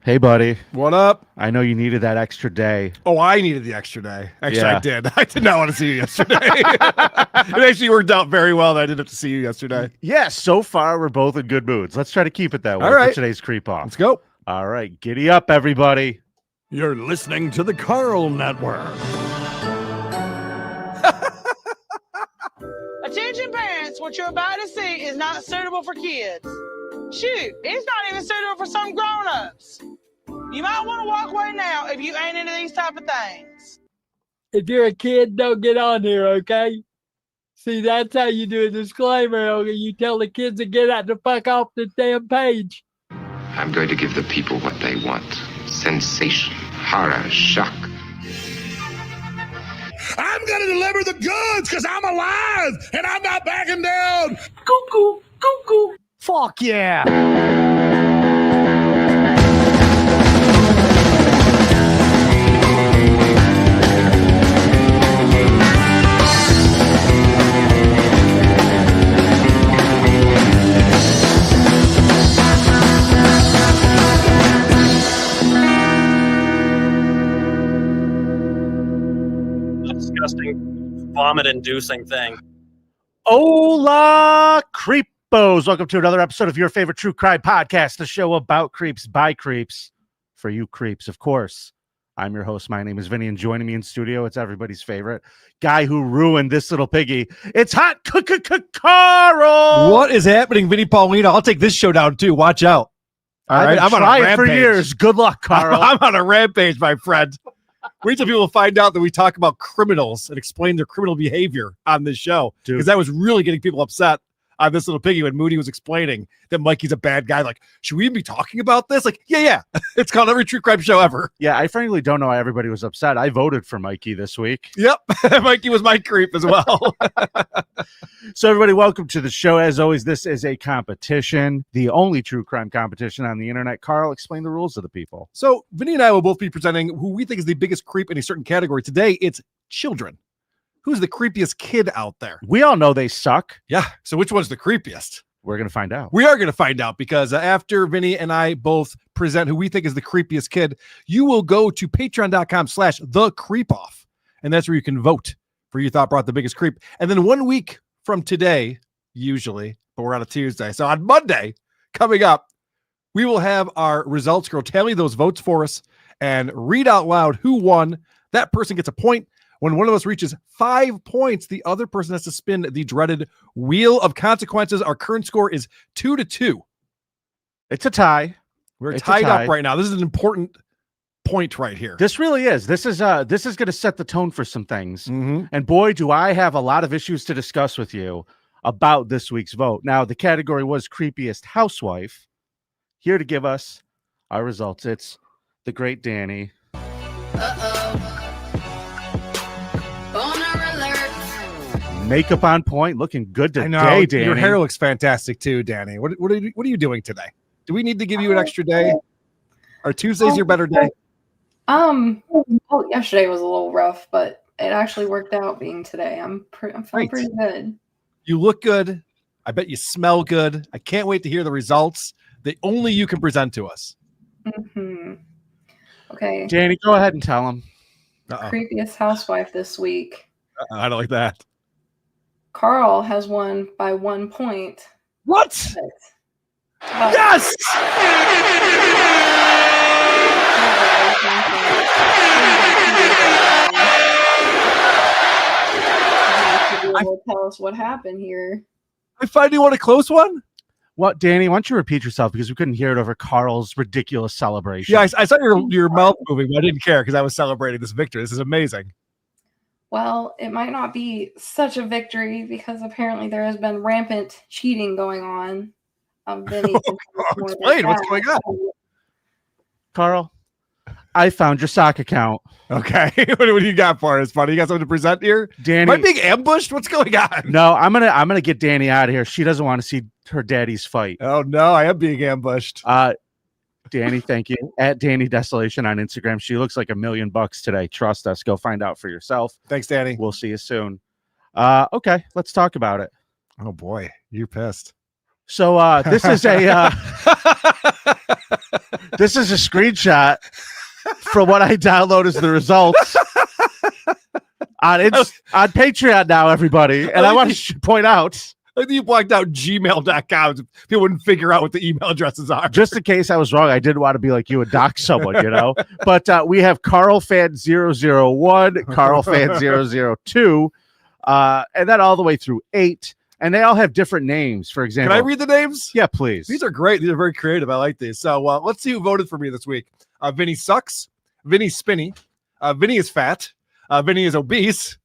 Hey, buddy. What up? I know you needed that extra day. Oh, I needed the extra day. Actually, Yeah. I did. I did not want to see you yesterday. It actually worked out very well that I didn't have to see you yesterday. Yeah, so far we're both in good moods. Let's try to keep it that way All right. for today's Creep Off. Let's go. All right, giddy up, everybody. You're listening to the Karl Network. Attention parents, what you're about to see is not suitable for kids. Shoot, it's not even suitable for some grown-ups. You might want to walk away now if you ain't into these type of things. If you're a kid, don't get on here, okay? See, that's how you do a disclaimer, okay? You tell the kids to get out the fuck off the damn page. I'm going to give the people what they want. Sensation, horror, shock. I'm going to deliver the goods because I'm alive and I'm not backing down. Cuckoo, cuckoo. Fuck yeah. Disgusting, vomit-inducing thing. Hola, creepos. Welcome to another episode of your favorite true crime podcast, the show about creeps by creeps for you creeps. Of course, I'm your host. My name is Vinnie, and joining me in studio, it's everybody's favorite guy who ruined this little piggy. It's Hot Karl. What is happening, Vinnie Paulino? I'll take this show down too. Watch out. All right, I'm on a rampage for years. Good luck, Karl. I'm on a rampage, my friend. Wait till people find out that we talk about criminals and explain their criminal behavior on this show. Because that was really getting people upset on this little piggy when Moody was explaining that Mikey's a bad guy. Like, should we even be talking about this? Like, yeah. It's called every true crime show ever. Yeah, I frankly don't know why everybody was upset. I voted for Mikey this week. Yep. Mikey was my creep as well. So everybody, welcome to the show. As always, this is a competition, the only true crime competition on the internet. Karl, explain the rules to the people. So Vinny and I will both be presenting who we think is the biggest creep in a certain category. Today, it's children. Who's the creepiest kid out there? We all know they suck. Yeah. So which one's the creepiest? We're going to find out. We are going to find out because after Vinny and I both present who we think is the creepiest kid, you will go to patreon.com/thecreepoff. And that's where you can vote for you thought brought the biggest creep. And then 1 week from today, usually, but we're on a Tuesday. So on Monday coming up, we will have our results girl tally those votes for us and read out loud who won. That person gets a point. When one of us reaches 5 points, the other person has to spin the dreaded wheel of consequences. Our current score is 2-2. It's a tie. We're tied up right now. This is an important point right here. This really is. This is going to set the tone for some things. Mm-hmm. And boy, do I have a lot of issues to discuss with you about this week's vote. Now, the category was creepiest housewife. Here to give us our results, it's the great Danny. Makeup on point, looking good today, Danny. Your hair looks fantastic too, Danny. What are you doing today? Do we need to give you an extra day? Are Tuesdays your better day? Yesterday was a little rough, but it actually worked out being today. I'm feeling pretty good. You look good. I bet you smell good. I can't wait to hear the results that only you can present to us. Mm-hmm. Okay. Danny, go ahead and tell him. Creepiest housewife this week. I don't like that. Karl has won by 1 point. What? But Yes! Will tell us what happened here. I finally want a close one. What, Danny? Why don't you repeat yourself because we couldn't hear it over Karl's ridiculous celebration. Yeah, I saw your mouth moving, but I didn't care because I was celebrating this victory. This is amazing. Well, it might not be such a victory because apparently there has been rampant cheating going on. Explain what's going on. Karl, I found your sock account. Okay, what do you got for us, buddy? You got something to present here? Danny, am I being ambushed? What's going on? No, I'm gonna get Danny out of here. She doesn't want to see her daddy's fight. Oh no, I am being ambushed. Danny, thank you. At Danny Desolation on Instagram. She looks like $1 million today. Trust us. Go find out for yourself. Thanks, Danny. We'll see you soon. Okay, let's talk about it. Oh boy, you're pissed. So this is a This is a screenshot from what I download as the results on Patreon now, everybody. And I want to point out, I think you blacked out gmail.com. People wouldn't figure out what the email addresses are. just in case I was wrong, I didn't want to be like you and dox someone, you know. But we have Karl Fan 001, Karl Fan 002, and then all the way through 8. And they all have different names. For example, Can I read the names? Yeah, please. These are great. These are very creative. I like these. So let's see who voted for me this week. Vinny sucks. Vinny's spinny. Vinny is fat. Vinny is obese.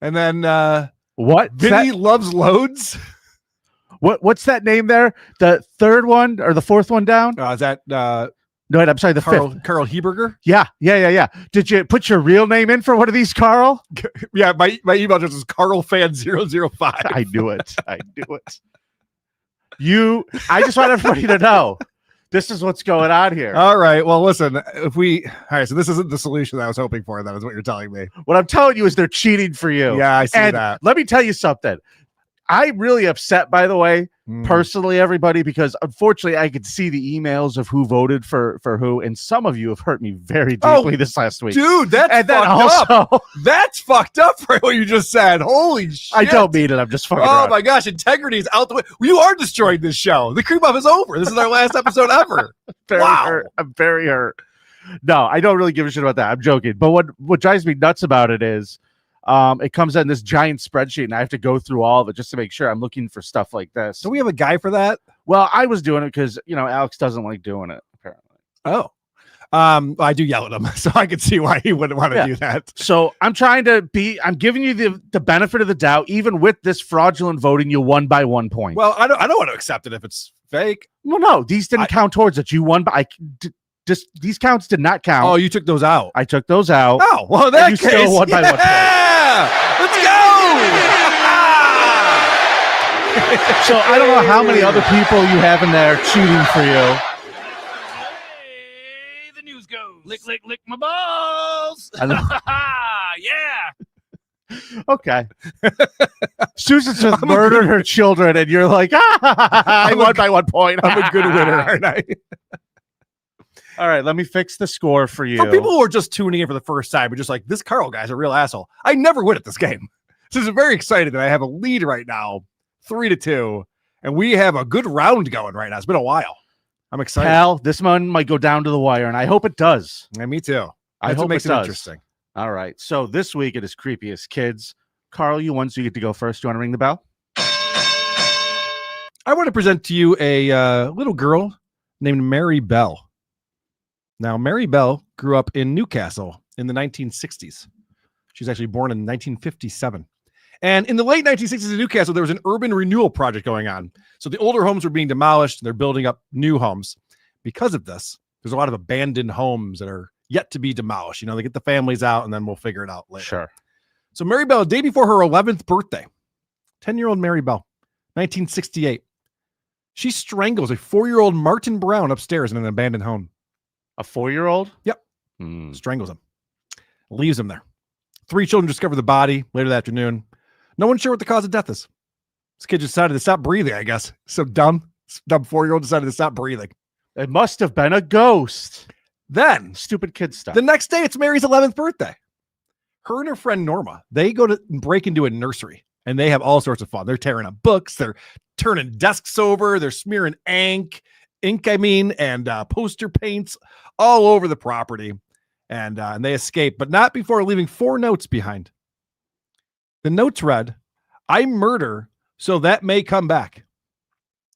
And then what? Vinny loves loads. What's that name there? The third one or the fourth one down? Is that No, I'm sorry, the fifth. Karl Heberger? Yeah. Did you put your real name in for one of these, Karl? Yeah, my email address is KarlFan005. I knew it. I just want everybody to know this is what's going on here. All right. Well, listen, all right, so this isn't the solution that I was hoping for. That is what you're telling me. What I'm telling you is they're cheating for you. Yeah, I see and that. Let me tell you something. I'm really upset, by the way, personally, everybody, because unfortunately I could see the emails of who voted for who, and some of you have hurt me very deeply this last week. Dude, that's fucked up. That's fucked up for what you just said. Holy shit. I don't mean it. I'm just fucking around. My gosh, integrity is out the way. You are destroying this show. The creep off is over. This is our last episode ever. Hurt. I'm very hurt. No, I don't really give a shit about that. I'm joking. But what drives me nuts about it is it comes in this giant spreadsheet, and I have to go through all of it just to make sure I'm looking for stuff like this. Do we have a guy for that? Well, I was doing it because, Alex doesn't like doing it, apparently. Oh. I do yell at him, so I can see why he wouldn't want to do that. So I'm giving you the benefit of the doubt. Even with this fraudulent voting, you won by 1 point. Well, I don't want to accept it if it's fake. Well, no, these didn't count towards it. You won by these counts did not count. Oh, you took those out. I took those out. Oh, well, that you still won by 1 point. Let's go. So I don't know how many other people you have in there cheating for you. Hey, the news goes. Lick my balls. Yeah. Okay. Susan Smith murdered her children, and you're like, I won by 1 point. I'm a good winner, aren't I? All right, let me fix the score for you. For people who are just tuning in for the first time, but just like, this Karl guy's a real asshole. I never win at this game. So I'm very excited that I have a lead right now, 3-2, and we have a good round going right now. It's been a while. I'm excited. Pal, this one might go down to the wire, and I hope it does. Yeah, me too. I That's hope what makes it it does. interesting. All right, so this week it is Creepiest Kids. Karl, you won, so you get to go first. Do you want to ring the bell? I want to present to you a little girl named Mary Bell. Now, Mary Bell grew up in Newcastle in the 1960s. She was actually born in 1957. And in the late 1960s in Newcastle, there was an urban renewal project going on. So the older homes were being demolished, and they're building up new homes. Because of this, there's a lot of abandoned homes that are yet to be demolished. They get the families out, and then we'll figure it out later. Sure. So Mary Bell, a day before her 11th birthday, 10-year-old Mary Bell, 1968, she strangles a 4-year-old Martin Brown upstairs in an abandoned home. A 4-year-old? Yep. Strangles him. Leaves him there. 3 children discover the body later that afternoon. No one's sure what the cause of death is. This kid decided to stop breathing, I guess. So dumb. This dumb 4-year-old decided to stop breathing. It must have been a ghost. Then, stupid kid stuff. The next day, it's Mary's 11th birthday. Her and her friend Norma, they go to break into a nursery, and they have all sorts of fun. They're tearing up books. They're turning desks over. They're smearing ink, and poster paints all over the property. And they escape, but not before leaving 4 notes behind. The notes read, "I murder, so that may come back."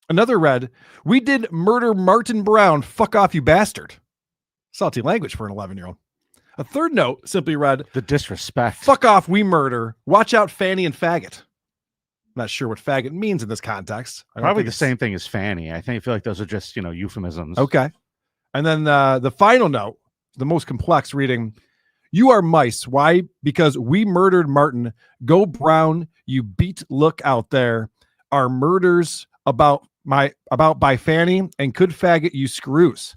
Another read, "We did murder Martin Brown. Fuck off, you bastard." Salty language for an 11-year-old. A third note simply read, "The disrespect. Fuck off, we murder. Watch out, Fanny and faggot." I'm not sure what faggot means in this context. Probably the same thing as Fanny. I feel like those are just, euphemisms. Okay. And then the final note, the most complex, reading, "You are mice. Why? Because we murdered Martin. Go Brown, you beat look out there. Our murders about by Fanny, and could faggot you screws."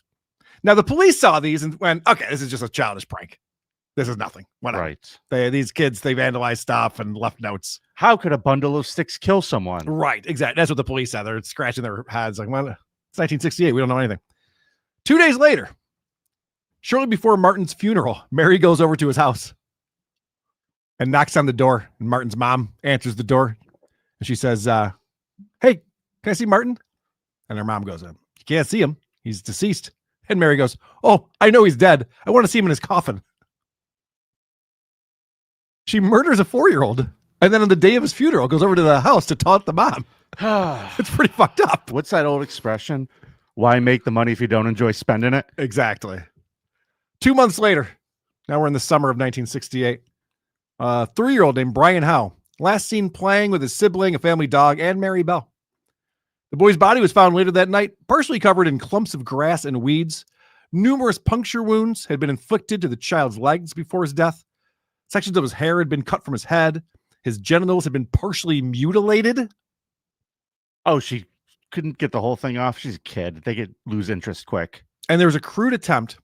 Now the police saw these and went, okay, this is just a childish prank. This is nothing. Whatever. Right. These kids, they vandalized stuff and left notes. How could a bundle of sticks kill someone? Right, exactly. That's what the police said. They're scratching their heads like, well, it's 1968. We don't know anything. 2 days later, shortly before Martin's funeral, Mary goes over to his house and knocks on the door. And Martin's mom answers the door. And she says, hey, can I see Martin? And her mom goes, you can't see him. He's deceased. And Mary goes, oh, I know he's dead. I want to see him in his coffin. She murders a 4-year-old. And then on the day of his funeral, goes over to the house to taunt the mom. It's pretty fucked up. What's that old expression? Why make the money if you don't enjoy spending it? Exactly. 2 months later, now we're in the summer of 1968. A 3-year-old named Brian Howe, last seen playing with his sibling, a family dog, and Mary Bell. The boy's body was found later that night, partially covered in clumps of grass and weeds. Numerous puncture wounds had been inflicted to the child's legs before his death. Sections of his hair had been cut from his head. His genitals had been partially mutilated. Oh, she couldn't get the whole thing off. She's a kid. They could lose interest quick. And there was a crude attempt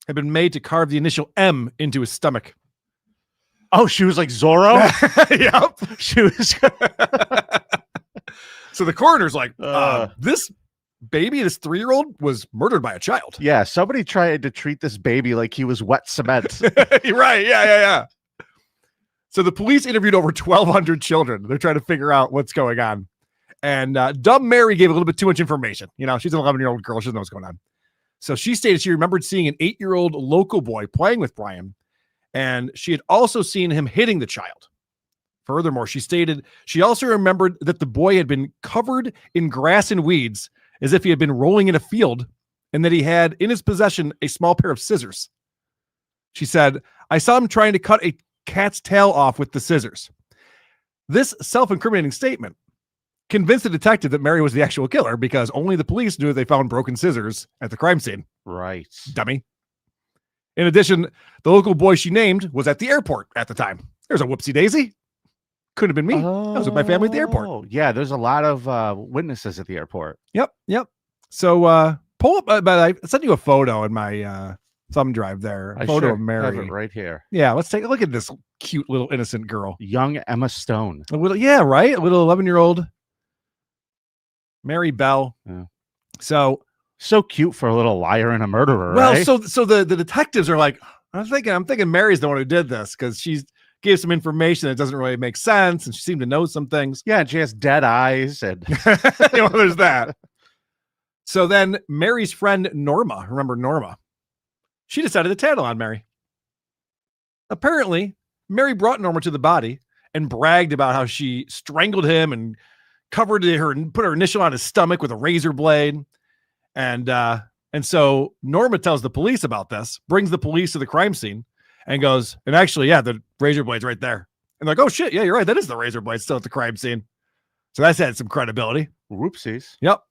had been made to carve the initial M into his stomach. Oh, she was like Zorro? Yep. She was. So the coroner's like, this baby, this 3-year-old, was murdered by a child. Yeah, somebody tried to treat this baby like he was wet cement. Right. Yeah. So the police interviewed over 1,200 children. They're trying to figure out what's going on. And dumb Mary gave a little bit too much information. You know, she's an 11-year-old girl. She doesn't know what's going on. So she stated she remembered seeing an 8-year-old local boy playing with Brian, and she had also seen him hitting the child. Furthermore, she stated she also remembered that the boy had been covered in grass and weeds as if he had been rolling in a field, and that he had in his possession a small pair of scissors. She said, I saw him trying to cut a cat's tail off with the scissors. This self-incriminating statement convinced the detective that Mary was the actual killer because only the police knew they found broken scissors at the crime scene. Right. Dummy. In addition, the local boy she named was at the airport at the time. There's a whoopsie daisy. Could have been me. I was with my family at the airport. Yeah, there's a lot of witnesses at the airport. Yep. So pull up, but I sent you a photo in my thumb drive there. A photo of Mary. Have it right here. Yeah, let's take a look at this cute little innocent girl. Young Emma Stone. A little, yeah, right? A little 11-year-old Mary Bell. Yeah. So cute for a little liar and a murderer. Well, right? so the detectives are like, I'm thinking Mary's the one who did this because she gave some information that doesn't really make sense, and she seemed to know some things. Yeah, and she has dead eyes, and there's that. So then Mary's friend Norma, remember Norma? She decided to tattle on Mary. Apparently, Mary brought Norma to the body and bragged about how she strangled him and covered her and put her initial on his stomach with a razor blade. And so Norma tells the police about this, brings the police to the crime scene, and goes, and actually, yeah, the razor blade's right there. And like, oh shit, yeah, you're right. That is the razor blade still at the crime scene. So that's had some credibility. Whoopsies. Yep.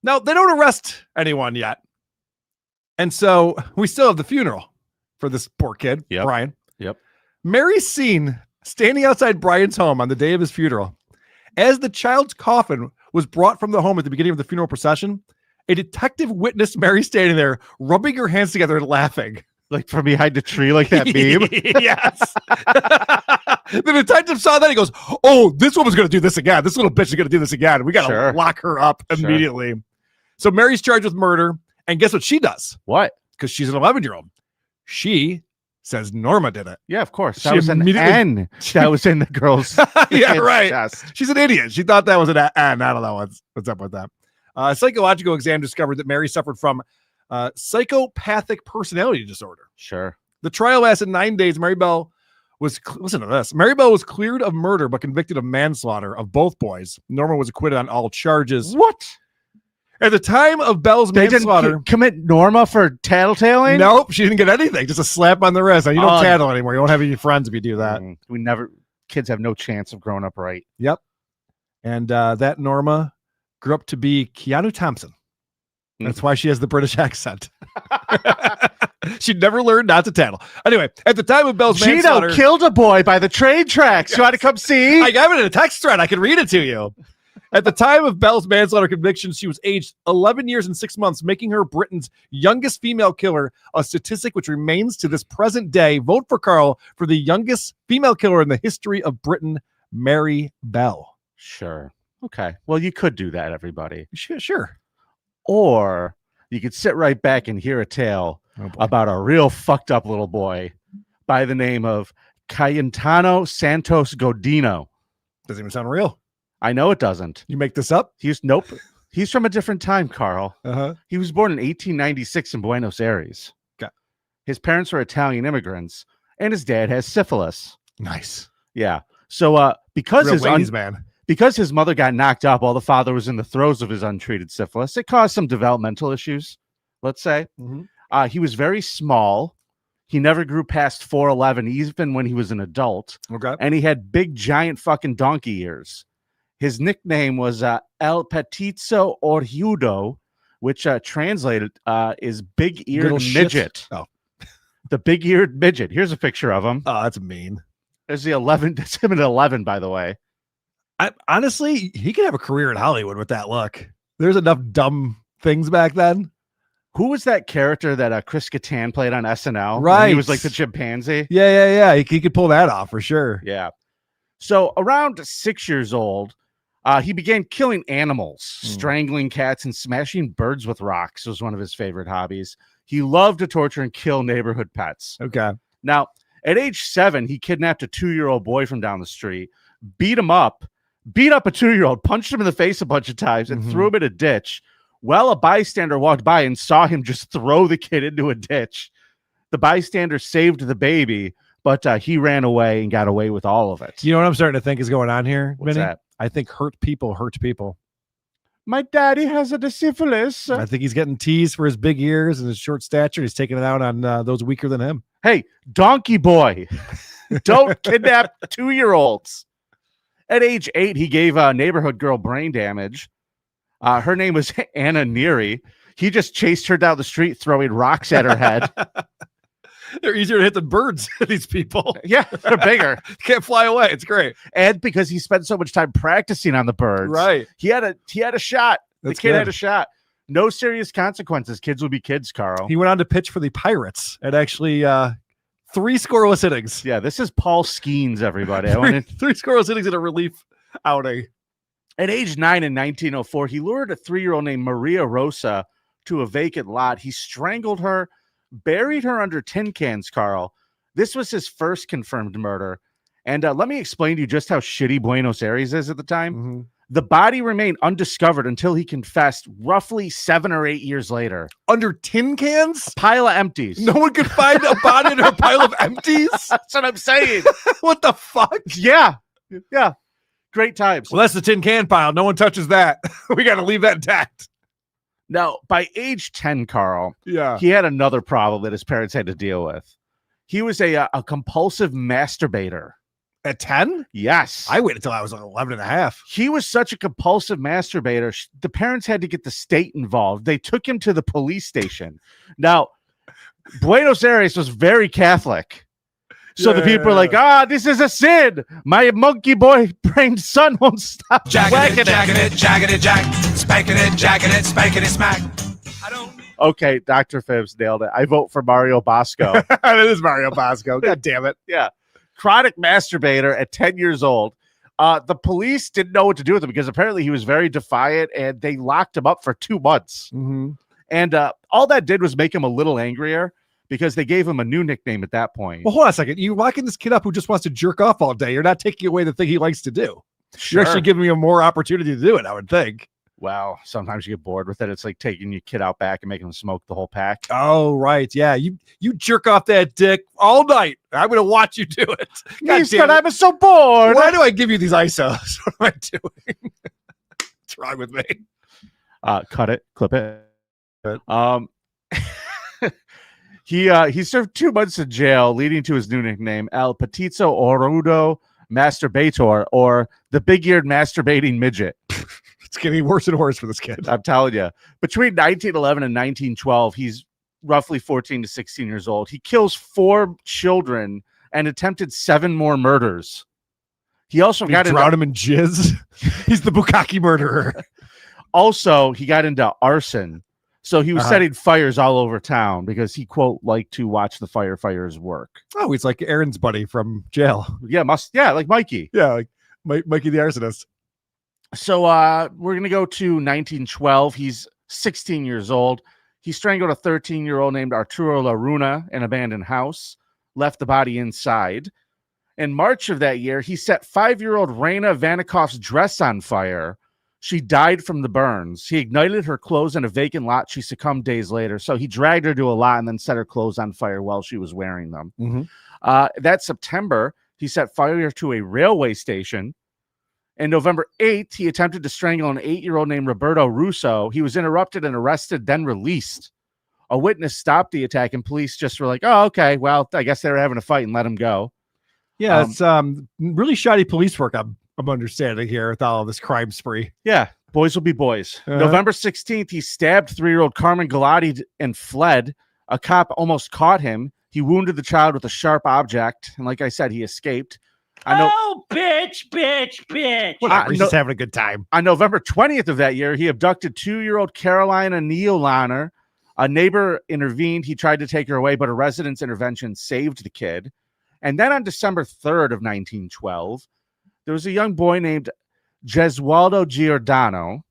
Now, they don't arrest anyone yet. And so we still have the funeral for this poor kid, Brian. Yep. Mary's seen standing outside Brian's home on the day of his funeral. As the child's coffin was brought from the home at the beginning of the funeral procession, a detective witnessed Mary standing there, rubbing her hands together and laughing. Like from behind the tree, like that meme? Yes. The detective saw that. He goes, oh, this woman's going to do this again. This little bitch is going to do this again. We got to lock her up immediately. So Mary's charged with murder. And guess what she does? What? Because she's an 11-year-old. She says Norma did it. Yeah, of course. That was an N that was in the girl's yeah, right. chest. She's an idiot. She thought that was an N. I don't know what's up with that. A psychological exam discovered that Mary suffered from psychopathic personality disorder. Sure. The trial lasted 9 days. Mary Bell was, listen to this. Mary Bell was cleared of murder, but convicted of manslaughter of both boys. Norma was acquitted on all charges. What? At the time of Bell's manslaughter, didn't commit Norma for tattletaling? Nope, she didn't get anything. Just a slap on the wrist. Now, you don't tattle anymore. You don't have any friends if you do that. Kids have no chance of growing up right. Yep. And that Norma grew up to be Keanu Thompson. That's why she has the British accent. She never learned not to tattle. Anyway, at the time of Bell's manslaughter, Gino killed a boy by the train tracks. You want to come see? I got it in a text thread. I can read it to you. At the time of Bell's manslaughter conviction, she was aged 11 years and 6 months, making her Britain's youngest female killer, a statistic which remains to this present day. Vote for Karl for the youngest female killer in the history of Britain, Mary Bell. Sure. Okay. Well, you could do that, everybody. Sure. Or you could sit right back and hear a tale Oh, boy. about a real fucked up little boy by the name of Cayetano Santos Godino. Doesn't even sound real. I know it doesn't. You make this up? Nope. He's from a different time, Carl. Uh-huh. He was born in 1896 in Buenos Aires. Okay. His parents were Italian immigrants, and his dad has syphilis. Nice. Yeah. So because Real ladies man. because his mother got knocked up while the father was in the throes of his untreated syphilis, it caused some developmental issues, let's say. Mm-hmm. He was very small. He never grew past 4'11", even when he was an adult. Okay. And he had big, giant fucking donkey ears. His nickname was El Petito Orjudo, which translated is big-eared Little midget. shit. Oh. The big-eared midget. Here's a picture of him. Oh, that's mean. There's the 11. That's him at 11, by the way. Honestly, he could have a career in Hollywood with that look. There's enough dumb things back then. Who was that character that Chris Kattan played on SNL? Right. He was like the chimpanzee. Yeah. He could pull that off for sure. Yeah. So around 6 years old, he began killing animals, strangling cats, and smashing birds with rocks was one of his favorite hobbies. He loved to torture and kill neighborhood pets. Okay. Now, at age 7, he kidnapped a 2-year-old boy from down the street, beat up a 2-year-old, punched him in the face a bunch of times, and threw him in a ditch. Well, a bystander walked by and saw him just throw the kid into a ditch. The bystander saved the baby, but he ran away and got away with all of it. You know what I'm starting to think is going on here, What's Vinny? that? I think hurt people hurt people. My daddy has a syphilis. I think he's getting teased for his big ears and his short stature. He's taking it out on those weaker than him. Hey, donkey boy, don't kidnap 2-year-olds. At age 8, he gave a neighborhood girl brain damage. Her name was Anna Neary. He just chased her down the street, throwing rocks at her head. They're easier to hit than birds, these people. Yeah, they're bigger. Can't fly away. It's great. And because he spent so much time practicing on the birds, Right. He had a shot. That's the kid had good. a shot. No serious consequences. Kids will be kids, Carl. He went on to pitch for the Pirates at actually 3 scoreless innings. Yeah, this is Paul Skeens, everybody. Three scoreless innings in a relief outing. At age 9 in 1904, he lured a 3-year-old named Maria Rosa to a vacant lot. He strangled her, buried her under tin cans, Carl. This was his first confirmed murder. And let me explain to you just how shitty Buenos Aires is at the time. Mm-hmm. The body remained undiscovered until he confessed roughly 7 or 8 years later. Under tin cans? A pile of empties. No one could find a body in a pile of empties? That's what I'm saying. What the fuck? Yeah. Great times. Well, that's the tin can pile. No one touches that. We got to leave that intact. Now, by age 10, Carl, Yeah. he had another problem that his parents had to deal with. He was a compulsive masturbator. At 10? Yes. I waited until I was like 11 and a half. He was such a compulsive masturbator. The parents had to get the state involved. They took him to the police station. Now, Buenos Aires was very Catholic. So the people are like, this is a sin. My monkey boy brained son won't stop Jacking it, spanking it, spanking it, smack. I don't. Okay, Dr. Phibbs nailed it. I vote for Mario Bosco. That is Mario Bosco. God damn it. Yeah. Chronic masturbator at 10 years old. The police didn't know what to do with him because apparently he was very defiant and they locked him up for 2 months. Mm-hmm. And all that did was make him a little angrier because they gave him a new nickname at that point. Well, hold on a second. You're locking this kid up who just wants to jerk off all day. You're not taking away the thing he likes to do. Sure. You're actually giving him more opportunity to do it, I would think. Well, sometimes you get bored with it. It's like taking your kid out back and making him smoke the whole pack. Oh, right. Yeah. You jerk off that dick all night. I'm going to watch you do it. God damn it. I'm so bored. Why do I give you these ISOs? What am I doing? What's wrong with me? Cut it, clip it. He served 2 months in jail, leading to his new nickname, El Petito Orudo Masturbator, or the big-eared masturbating midget. It's getting worse and worse for this kid. I'm telling you. Between 1911 and 1912, he's roughly 14 to 16 years old. He kills 4 children and attempted 7 more murders. He also got drowned him in jizz. He's the Bukkake murderer. Also, he got into arson. So he was setting fires all over town because he, quote, liked to watch the firefighters work. Oh, he's like Aaron's buddy from jail. Yeah, like Mikey. Yeah, like Mikey the arsonist. So we're going to go to 1912. He's 16 years old. He strangled a 13-year-old named Arturo Laruna in an abandoned house, left the body inside. In March of that year, he set 5-year-old Raina Vanikoff's dress on fire. She died from the burns. He ignited her clothes in a vacant lot. She succumbed days later. So he dragged her to a lot and then set her clothes on fire while she was wearing them. That September, he set fire to a railway station. And November 8th, he attempted to strangle an 8-year-old named Roberto Russo. He was interrupted and arrested, then released. A witness stopped the attack, and police just were like, oh, okay, well, I guess they were having a fight and let him go. Yeah, it's really shoddy police work, I'm understanding here with all of this crime spree. Yeah, boys will be boys. November 16th, he stabbed 3-year-old Carmen Galati and fled. A cop almost caught him. He wounded the child with a sharp object, and like I said, he escaped. Bitch. Whatever, he's just having a good time. On November 20th of that year, he abducted 2-year-old Carolina Neolaner. A neighbor intervened. He tried to take her away, but a resident's intervention saved the kid. And then on December 3rd of 1912, there was a young boy named Gesualdo Giordano,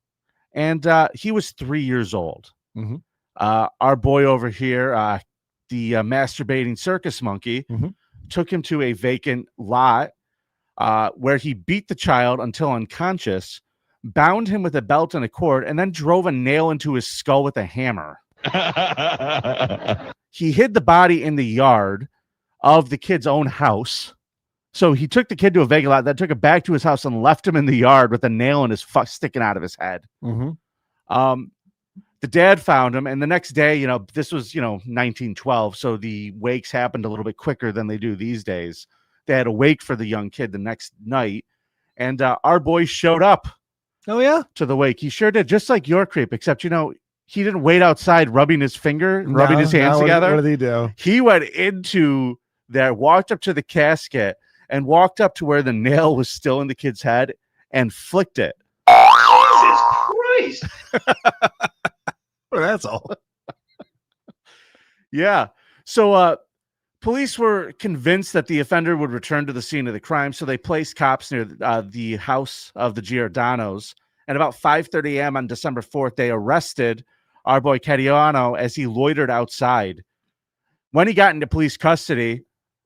and he was 3 years old. Our boy over here, the masturbating circus monkey, took him to a vacant lot where he beat the child until unconscious, bound him with a belt and a cord, and then drove a nail into his skull with a hammer. He hid the body in the yard of the kid's own house. So he took the kid to a vacant lot, then took it back to his house and left him in the yard with a nail in his sticking out of his head. The dad found him, and the next day, this was, 1912, so the wakes happened a little bit quicker than they do these days. They had a wake for the young kid the next night, and our boy showed up. Oh, yeah? To the wake. He sure did, just like your creep, except, he didn't wait outside rubbing his finger, rubbing his hands together. What did he do? He went into there, walked up to the casket, and walked up to where the nail was still in the kid's head and flicked it. Jesus Christ. Well, that's all. Yeah. So police were convinced that the offender would return to the scene of the crime, so they placed cops near the house of the Giordanos. And about 5:30 a.m. on December 4th, they arrested our boy Cariano as he loitered outside. When he got into police custody,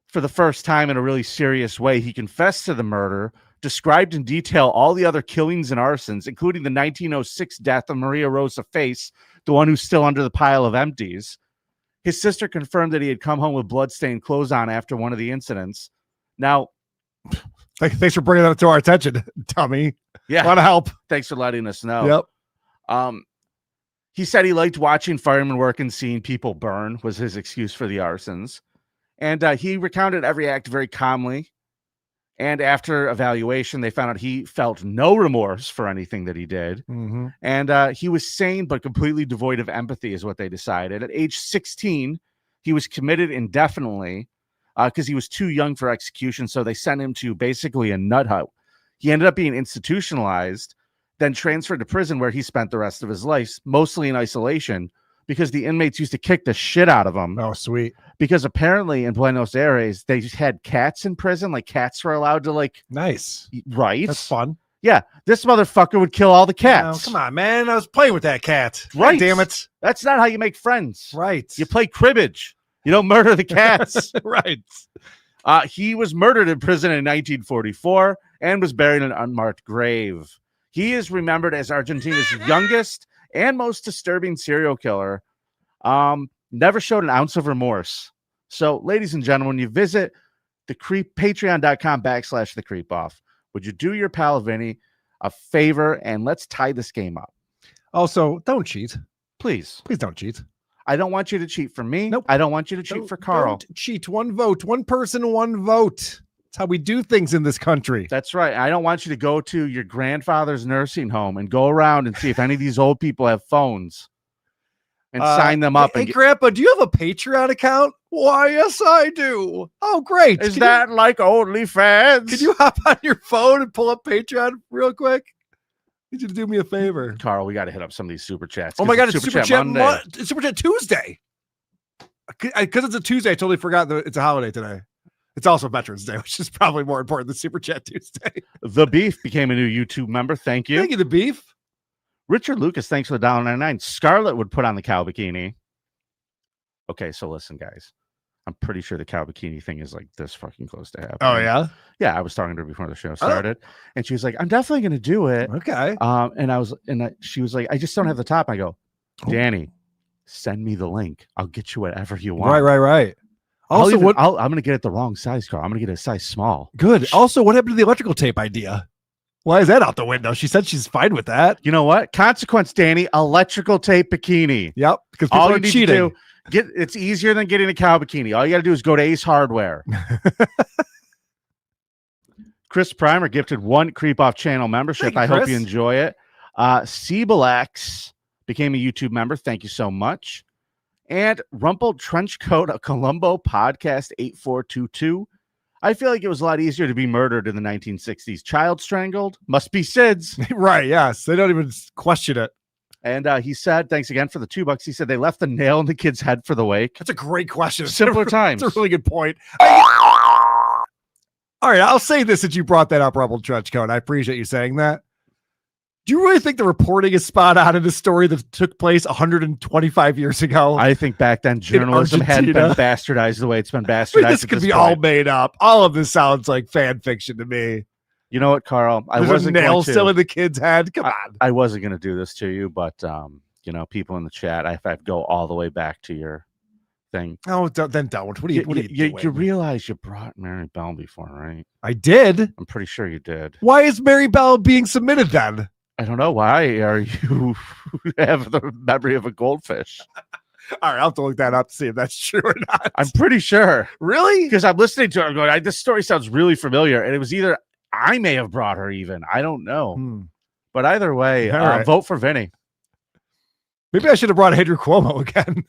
for the first time in a really serious way, he confessed to the murder, described in detail all the other killings and arsons, including the 1906 death of Maria Rosa Face, the one who's still under the pile of empties. His sister confirmed that he had come home with bloodstained clothes on after one of the incidents. Now, thanks for bringing that to our attention, Tommy. Yeah. A lot of help. Thanks for letting us know. Yep. He said he liked watching firemen work and seeing people burn was his excuse for the arsons. And he recounted every act very calmly. And after evaluation, they found out he felt no remorse for anything that he did. And he was sane, but completely devoid of empathy is what they decided. At age 16, he was committed indefinitely because he was too young for execution. So they sent him to basically a nut hut. He ended up being institutionalized, then transferred to prison where he spent the rest of his life, mostly in isolation, because the inmates used to kick the shit out of him. Oh, sweet. Because apparently in Buenos Aires, they had cats in prison. Like cats were allowed to Nice. Right. That's fun. Yeah. This motherfucker would kill all the cats. Oh, come on, man. I was playing with that cat. Right. God damn it. That's not how you make friends. Right. You play cribbage. You don't murder the cats. Right. He was murdered in prison in 1944 and was buried in an unmarked grave. He is remembered as Argentina's youngest and most disturbing serial killer. Never showed an ounce of remorse. So, ladies and gentlemen, when you visit patreon.com/thecreepoff, would you do your pal Vinny a favor and let's tie this game up? Also, don't cheat. Please. Please don't cheat. I don't want you to cheat for me. Nope. I don't want you to cheat for Karl. Don't cheat. One vote. One person, one vote. That's how we do things in this country. That's right. I don't want you to go to your grandfather's nursing home and go around and see if any of these old people have phones and sign them up. Hey, Grandpa, do you have a Patreon account? Why, yes, I do. Oh, great. Is that like OnlyFans? Can you hop on your phone and pull up Patreon real quick? Need you to do me a favor. Karl, we got to hit up some of these super chats. Oh my God, it's Super Chat Monday. Super Chat Tuesday. Because it's a Tuesday, I totally forgot that it's a holiday today. It's also Veterans Day, which is probably more important than Super Chat Tuesday. The Beef became a new YouTube member. Thank you. Thank you, The Beef. Richard Lucas, thanks for the $1.99. Scarlett would put on the cow bikini. Okay, so listen, guys. I'm pretty sure the cow bikini thing is like this fucking close to happen. Oh, yeah? Yeah, I was talking to her before the show started, and she was like, "I'm definitely going to do it." Okay. She was like, "I just don't have the top." I go, "Danny, send me the link. I'll get you whatever you want." Right. Also, I'm going to get it the wrong size, Carl. I'm going to get a size small. Good. Also, what happened to the electrical tape idea? Why is that out the window? She said she's fine with that. You know what? Consequence, Danny. Electrical tape bikini. Yep. Because people All are you need cheating. to do, it's easier than getting a cow bikini. All you got to do is go to Ace Hardware. Chris Primer gifted 1 Creep Off channel membership. I hope you enjoy it. Cblex became a YouTube member. Thank you so much. And Rumpled Trenchcoat, a Columbo podcast 8422. I feel like it was a lot easier to be murdered in the 1960s. Child strangled? Must be SIDS. Right, yes. They don't even question it. And he said, thanks again for the $2. He said they left the nail in the kid's head for the wake. That's a great question. Simpler times. That's a really good point. All right, I'll say this since you brought that up, Rumpled Trenchcoat. I appreciate you saying that. Do you really think the reporting is spot on in this story that took place 125 years ago? I think back then journalism hadn't been bastardized the way it's been bastardized. This could be all made up. All of this sounds like fan fiction to me. You know what, Carl? I There's wasn't a nail going to, still in the kid's head. Come on. I wasn't going to do this to you, but people in the chat, if I go all the way back to your thing. Oh, then don't. What are you doing? You realize you brought Mary Bell before, right? I did. I'm pretty sure you did. Why is Mary Bell being submitted then? I don't know. Why are you have the memory of a goldfish? All right, I'll have to look that up to see if that's true or not. I'm pretty sure. Really? Because I'm listening to it. I'm going, this story sounds really familiar. And it was either I may have brought her even. I don't know. But either way, right. Vote for Vinny. Maybe I should have brought Andrew Cuomo again.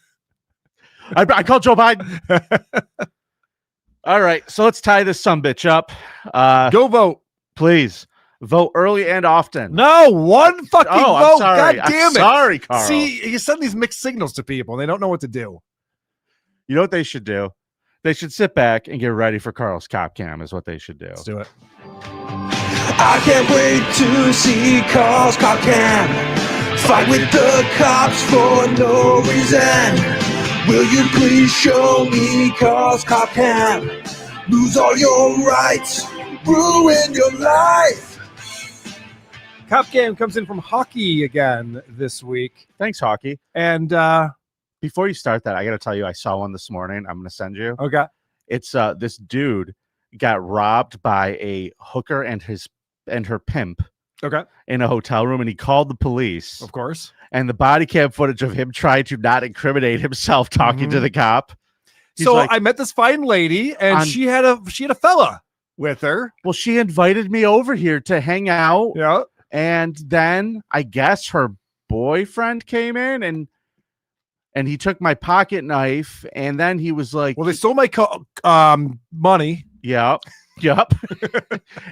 I called Joe Biden. All right, so let's tie this sumbitch up. Go vote. Please. Vote early and often. No, one fucking vote. I'm sorry. God damn it. Sorry, Carl. See, you send these mixed signals to people and they don't know what to do. You know what they should do? They should sit back and get ready for Carl's cop cam is what they should do. Let's do it. I can't wait to see Carl's cop cam. Fight with the cops for no reason. Will you please show me Carl's cop cam? Lose all your rights. Ruin your life. Cop cam comes in from Hockey again this week. Thanks, Hockey. And before you start that, I got to tell you, I saw one this morning. I'm going to send you. Okay. It's this dude got robbed by a hooker and her pimp. Okay. In a hotel room, and he called the police. Of course. And the body cam footage of him trying to not incriminate himself talking to the cop. So I met this fine lady, and she had a fella with her. Well, she invited me over here to hang out. Yeah. And then I guess her boyfriend came in and he took my pocket knife, and then he was like, well, they stole my money. Yep.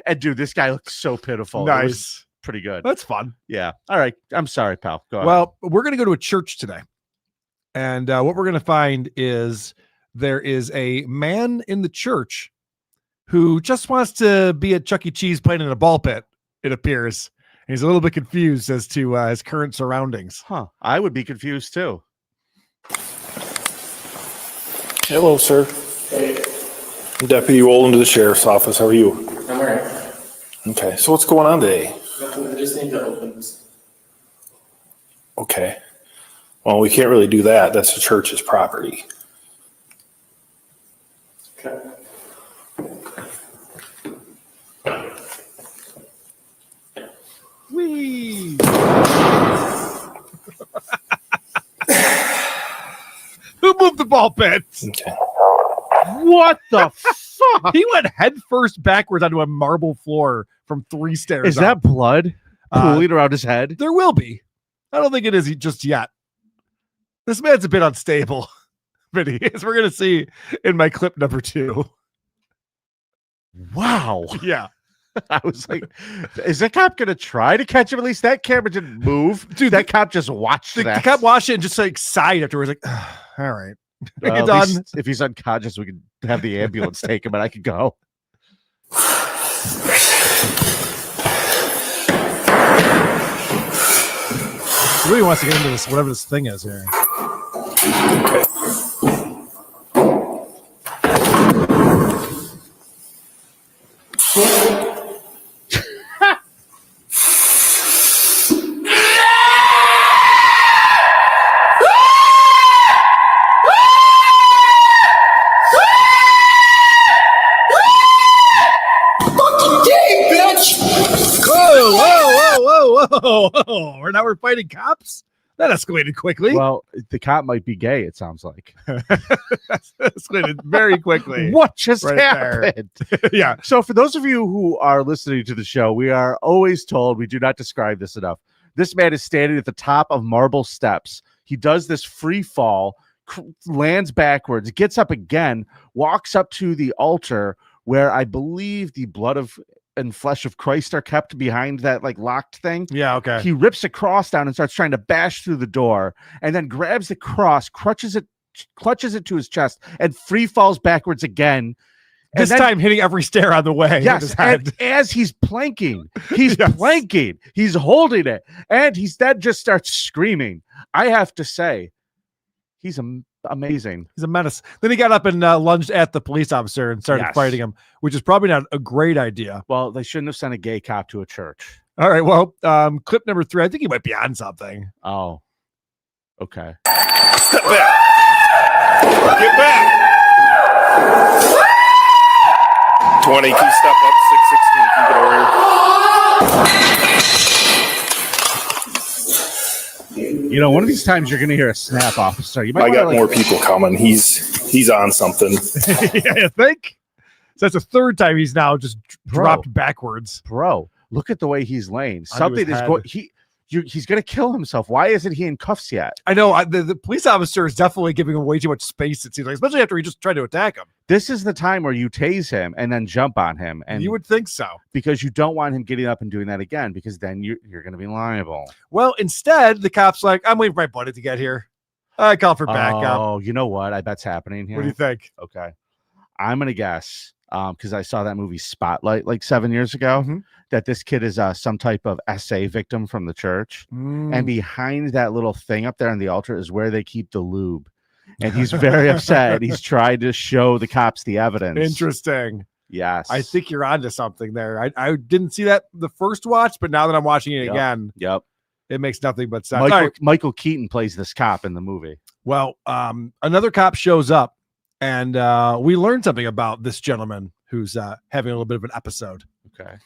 And dude, this guy looks so pitiful. Nice. It was pretty good. That's fun. Yeah. All right. I'm sorry, pal. Go ahead. Well, we're going to go to a church today. And what we're going to find is there is a man in the church who just wants to be at Chuck E. Cheese playing in a ball pit, it appears. And he's a little bit confused as to his current surroundings. Huh. I would be confused too. Hello, sir. Hey. Deputy Wolden to the sheriff's office. How are you? I'm all right. Okay, so what's going on today? I just need to open this. Okay. Well, we can't really do that. That's the church's property. Okay. Whee! Who moved the ball pit? Okay. What the fuck? He went head first backwards onto a marble floor from 3 stairs. Is that blood pooling around his head? There will be. I don't think it is just yet. This man's a bit unstable, Vinny, as we're going to see in my clip number 2. Wow. Yeah. I was like, is that cop going to try to catch him? At least that camera didn't move. Dude, that cop just watched the that. cop watched it and just like sighed afterwards, like, all right. At done. least if he's unconscious, we can have the ambulance take him and I can go. He really wants to get into this, whatever this thing is here. Okay. Now we're fighting cops? That escalated quickly. Well, the cop might be gay, it sounds like. That escalated very quickly. What just Right happened? Yeah. So for those of you who are listening to the show, we are always told, we do not describe this enough. This man is standing at the top of marble steps. He does this free fall, lands backwards, gets up again, walks up to the altar where I believe the blood of and flesh of Christ are kept behind that like locked thing. Yeah, okay. He rips a cross down and starts trying to bash through the door, and then grabs the cross, clutches it to his chest, and free falls backwards again. This time hitting every stair on the way. Yes, and as he's planking, he's holding it, and he's then just starts screaming. I have to say, he's amazing. He's a menace. Then he got up and lunged at the police officer and started fighting him, which is probably not a great idea. Well, they shouldn't have sent a gay cop to a church. All right, well, clip number 3. I think he might be on something. Oh, okay. Step back. Get back. 20, key step up, 616, keep it over here. You know, one of these times you're going to hear a snap, officer. You might I got wanna, more people coming. He's on something. Yeah, you think? So that's the third time he's now just dropped backwards. Bro, look at the way he's laying. Onto Something his is head. going. He's going to kill himself. Why isn't he in cuffs yet? I know the police officer is definitely giving him way too much space, it seems like, especially after he just tried to attack him. This is the time where you tase him and then jump on him. And you would think so. Because you don't want him getting up and doing that again, because then you're going to be liable. Well, instead, the cop's like, I'm waiting for my buddy to get here. I call for backup. Oh, you know what? I bet's happening here. What do you think? Okay. I'm going to guess, because I saw that movie Spotlight like 7 years ago, that this kid is some type of SA victim from the church. And behind that little thing up there on the altar is where they keep the lube. And he's very upset. He's trying to show the cops the evidence. Interesting. Yes. I think you're onto something there. I didn't see that the first watch, but now that I'm watching it again, it makes nothing but sense. Michael Keaton plays this cop in the movie. Well, another cop shows up, and we learned something about this gentleman who's having a little bit of an episode. Okay.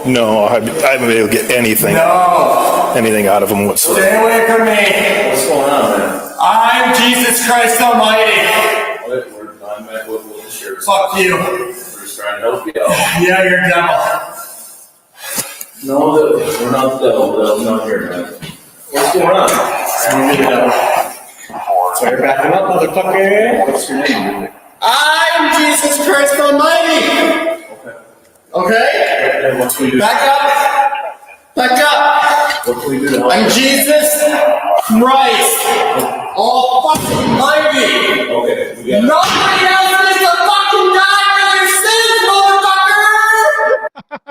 No, I haven't been able to get anything out of him whatsoever. Stay away from me. What's going on, man? I'm Jesus Christ Almighty. Fuck you. We're just trying to help you out. Yeah, you're devil. No, we're not the devil. The devil's not here, man. What's going on? You're the devil. So you're backing up, motherfucker. What's your name? I'm Jesus Christ Almighty. Okay? And what can we do? Back up. Back up. What can we do to help? I'm Jesus Christ Almighty. Okay, we got it. Nobody else needs to fucking die for their sins,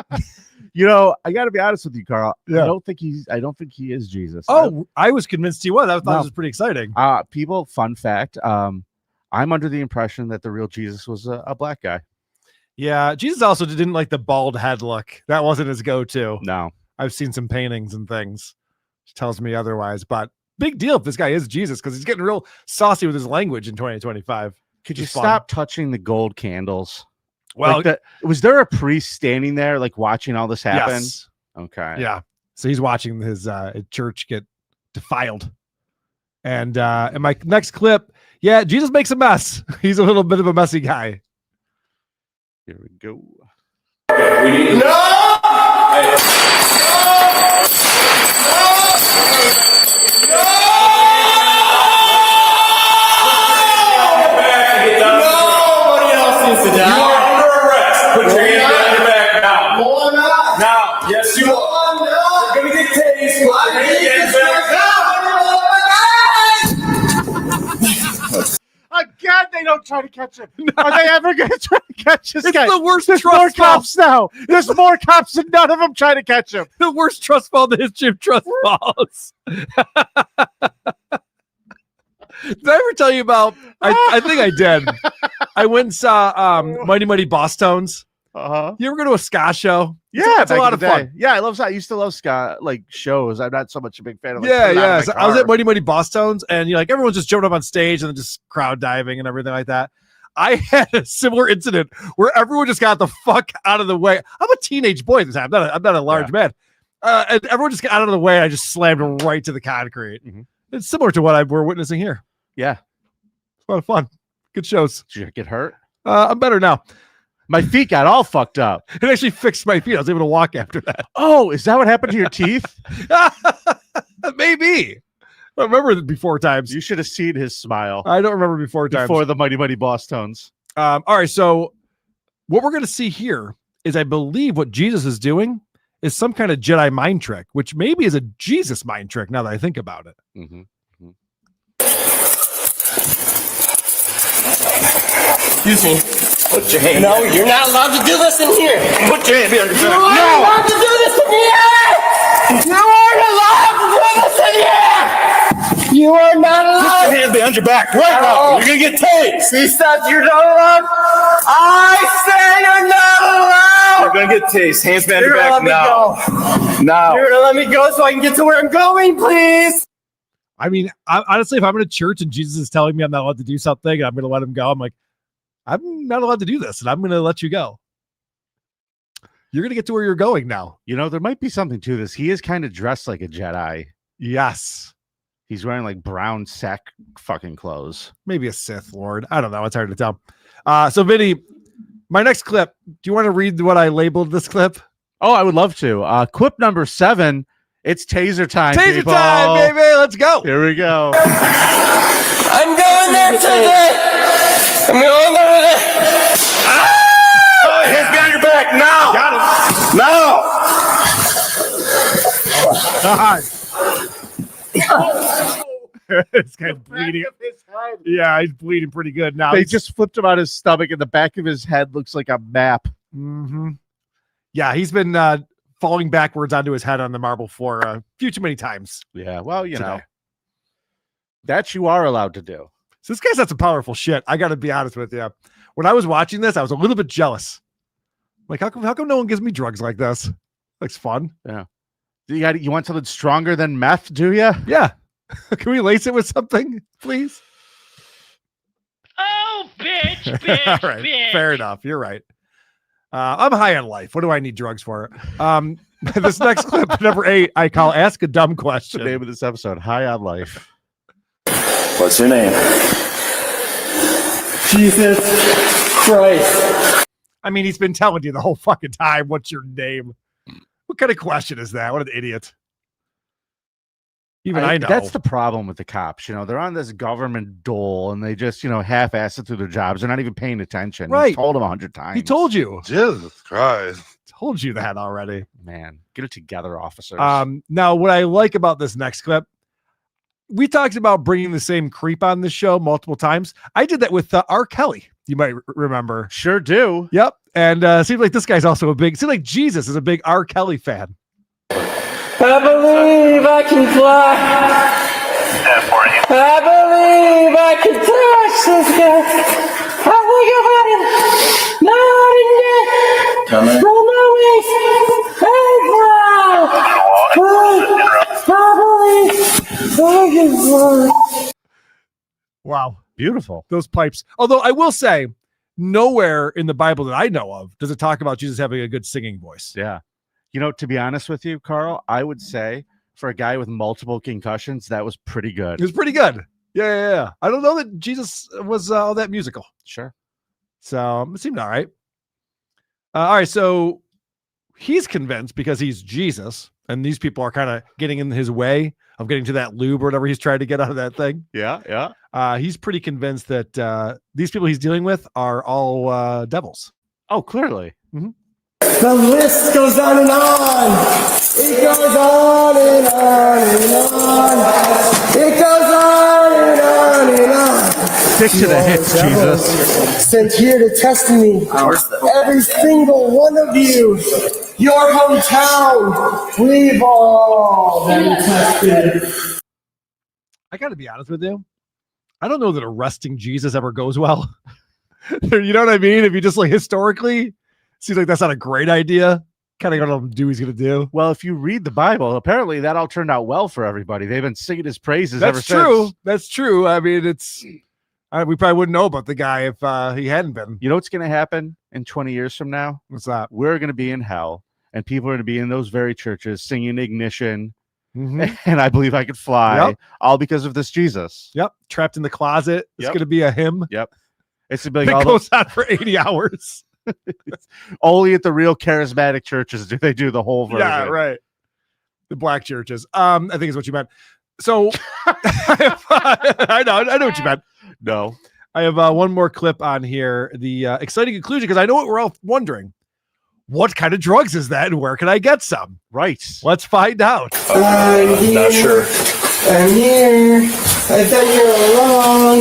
motherfucker. You know, I got to be honest with you, Carl. Yeah. I don't think he is Jesus. Oh, I was convinced he was. I thought it was pretty exciting. People, fun fact. I'm under the impression that the real Jesus was a black guy. Yeah, Jesus also didn't like the bald head look. That wasn't his go-to. No. I've seen some paintings and things, which tells me otherwise. But big deal if this guy is Jesus, because he's getting real saucy with his language in 2025. Could you stop touching the gold candles? Well, was there a priest standing there, like watching all this happen? Yes. Okay. Yeah. So he's watching his church get defiled. And in my next clip, yeah, Jesus makes a mess. He's a little bit of a messy guy. Here we go. We need Nobody else needs to die. You are under arrest. Put your hands behind your back now. No, I'm not. Now. Yes, you are. I'm not. You're gonna get tased. Put your hands back now. Again, they don't try to catch him. Are they ever going to try to catch this guy? It's the worst There's trust more fall. cops now. There's more cops, and none of them try to catch him. The worst trust fall in the history of trust falls. Did I ever tell you about? I think I did. I went and saw Mighty Mighty Boss Tones. You ever go to a ska show? Yeah, it's a lot of fun. Yeah, I love ska. I used to love ska like shows. I'm not so much a big fan of. Like, Yeah. So I was at Mighty Mighty Boss Tones, and everyone's just jumping up on stage and then just crowd diving and everything like that. I had a similar incident where everyone just got the fuck out of the way. I'm a teenage boy at the time. I'm not a large man. And everyone just got out of the way. I just slammed him right to the concrete. Mhm. It's similar to what we're witnessing here. Yeah. It's a lot of fun. Good shows. Did you get hurt? I'm better now. My feet got all fucked up. It actually fixed my feet. I was able to walk after that. Oh, is that what happened to your teeth? Maybe. I don't remember the before times. You should have seen his smile. I don't remember before times. Before the Mighty Mighty Boss Tones. All right. So what we're going to see here is, I believe what Jesus is doing is some kind of Jedi mind trick, which maybe is a Jesus mind trick now that I think about it. Mm-hmm. Excuse me. Put your hand. No, you're not allowed to do this in here. Put your hand behind your back. You aren't allowed to do this in here. You aren't allowed to do this in here. You are not allowed. Put your hand behind your back right now. You're gonna get tased. He said you're not allowed. I say you're not allowed. You're gonna get tased. Hands behind your back now. Now. You're gonna let me go so I can get to where I'm going, please. I mean, honestly, if I'm in a church and Jesus is telling me I'm not allowed to do something and I'm going to let him go, I'm like, I'm not allowed to do this and I'm going to let you go. You're going to get to where you're going now. You know, there might be something to this. He is kind of dressed like a Jedi. Yes. He's wearing like brown sack fucking clothes. Maybe a Sith Lord. I don't know. It's hard to tell. So, Vinny, my next clip, do you want to read what I labeled this clip? Oh, I would love to. Clip number 7. It's taser time. Taser people. time, baby. Let's go. Here we go. I'm going there today. I'm going there. Oh, hands behind your back now. Got him. This guy's bleeding. Yeah, he's bleeding pretty good now. They just flipped him out his stomach, and the back of his head looks like a map. Mm-hmm. Yeah, he's been falling backwards onto his head on the marble floor a few too many times. Yeah, well, you today. know, that you are allowed to do. So this guy's got some powerful shit. I got to be honest with you. When I was watching this, I was a little bit jealous. Like, how come no one gives me drugs like this? Looks fun. Yeah. You want something stronger than meth, do you? Yeah. Can we lace it with something, please? Oh, bitch, All right. bitch. Fair enough. You're right. I'm high on life. What do I need drugs for? This next clip, number 8, I call Ask a Dumb Question. The name of this episode, High on Life. What's your name? Jesus Christ. I mean, he's been telling you the whole fucking time, what's your name? What kind of question is that? What an idiot. Even I know. That's the problem with the cops. You know, they're on this government dole and they just, half-ass it through their jobs. They're not even paying attention. Right. He's told them 100 times. He told you. Jesus Christ. Told you that already. Man, get it together, officers. Now, what I like about this next clip, we talked about bringing the same creep on the show multiple times. I did that with R. Kelly. You might remember. Sure do. Yep. And seems like this guy's also seems like Jesus is a big R. Kelly fan. I believe I can fly. I believe I can touch the sky. I think about it night and day. From my waist and fly. I believe I can fly. Wow. Beautiful. Those pipes. Although I will say, nowhere in the Bible that I know of does it talk about Jesus having a good singing voice. Yeah. To be honest with you, Carl, I would say for a guy with multiple concussions, that was pretty good. It was pretty good. Yeah. I don't know that Jesus was all that musical. Sure. So it seemed all right. All right. So he's convinced because he's Jesus and these people are kind of getting in his way of getting to that lube or whatever he's trying to get out of that thing. Yeah. He's pretty convinced that these people he's dealing with are all devils. Oh, clearly. Mm-hmm. The list goes on and on. It goes on and on and on. It goes on and on and on. Stick to the hits, Jesus. Sent here to test me. Every single one of you. Your hometown. We've all been tested. I got to be honest with you. I don't know that arresting Jesus ever goes well. You know what I mean? If you just historically, seems like that's not a great idea. Kind of going to do what he's going to do. Well, if you read the Bible, apparently that all turned out well for everybody. They've been singing his praises ever since. That's true. That's true. I mean, we probably wouldn't know about the guy if he hadn't been. You know what's going to happen in 20 years from now? What's that? We're going to be in hell, and people are going to be in those very churches singing Ignition. Mhm. And I Believe I Could Fly, Yep. all because of this Jesus. Yep. Trapped in the closet. It's Yep. going to be a hymn. Yep. It's going to be That like goes on for 80 hours. only at the real charismatic churches do they do the whole version. Yeah, right. The black churches. I think is what you meant. So I know what you meant. No. I have one more clip on here. The exciting conclusion, because I know what we're all wondering. What kind of drugs is that, and where can I get some? Right. Let's find out. I'm not sure. I'm here. I've been here all along.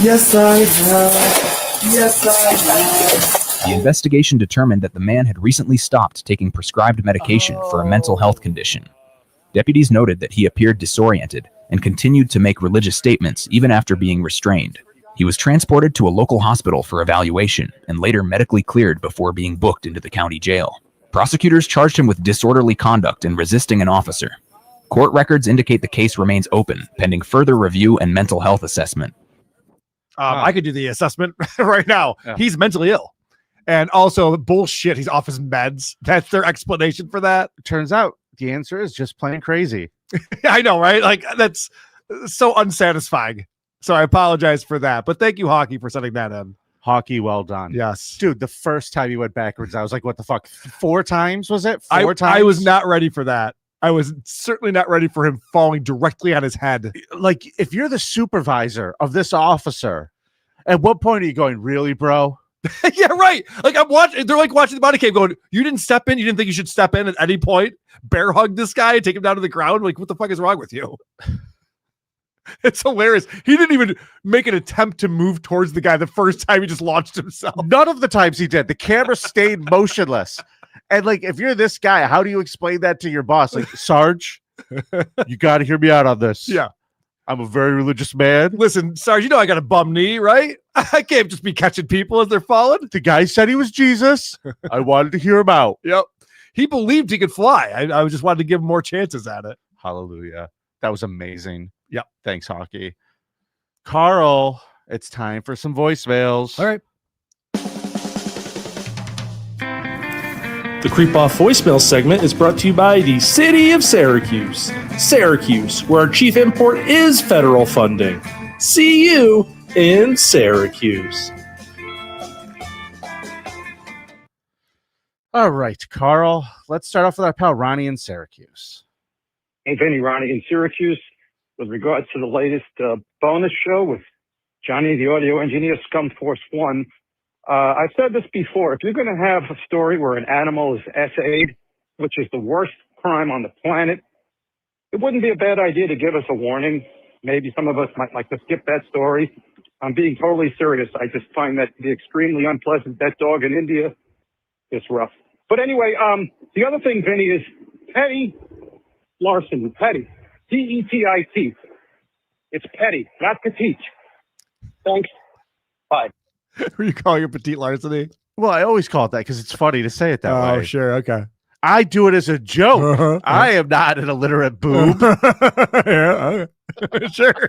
Yes, I have. Yes, I have. The investigation determined that the man had recently stopped taking prescribed medication for a mental health condition. Deputies noted that he appeared disoriented and continued to make religious statements even after being restrained. He was transported to a local hospital for evaluation and later medically cleared before being booked into the county jail. Prosecutors charged him with disorderly conduct and resisting an officer. Court records indicate the case remains open, pending further review and mental health assessment. I could do the assessment right now. Yeah. He's mentally ill. And also, bullshit, he's off his meds. That's their explanation for that. Turns out the answer is just plain crazy. I know, right? Like, that's so unsatisfying. So I apologize for that. But thank you, Hockey, for sending that in. Hockey, well done. Yes. Dude, the first time you went backwards, I was like, what the fuck? 4 times, was it? 4 times? I was not ready for that. I was certainly not ready for him falling directly on his head. Like, if you're the supervisor of this officer, at what point are you going, really, bro? Yeah, right. Like, I'm watching, they're like watching the body cam going, you didn't step in? You didn't think you should step in at any point? Bear hug this guy and take him down to the ground? Like, what the fuck is wrong with you? It's hilarious. He didn't even make an attempt to move towards the guy the first time. He just launched himself. None of the times he did. The camera stayed motionless. And like, if you're this guy, how do you explain that to your boss? Like, Sarge, you got to hear me out on this. Yeah. I'm a very religious man. Listen, Sarge, you know I got a bum knee, right? I can't just be catching people as they're falling. The guy said he was Jesus. I wanted to hear him out. Yep. He believed he could fly. I just wanted to give him more chances at it. Hallelujah. That was amazing. Yep. Thanks, Hockey. Carl, it's time for some voicemails. All right. The Creep Off voicemail segment is brought to you by the City of Syracuse. Syracuse, where our chief import is federal funding. See you in Syracuse. All right, Carl, let's start off with our pal Ronnie in Syracuse. Hey, Vinny, Ronnie in Syracuse. With regards to the latest bonus show with Johnny, the audio engineer, Scum Force 1, I've said this before. If you're going to have a story where an animal is essayed, which is the worst crime on the planet, it wouldn't be a bad idea to give us a warning. Maybe some of us might like to skip that story. I'm being totally serious. I just find that to be extremely unpleasant. That dog in India is rough. But anyway, the other thing, Vinny, is Petty Larson. Petty. P-E-T-I-T. It's petty, not petite. Thanks. Bye. Were you calling it petite larceny? Well, I always call it that because it's funny to say it that way. Oh, sure. Okay. I do it as a joke. I am not an illiterate boob. Yeah, sure.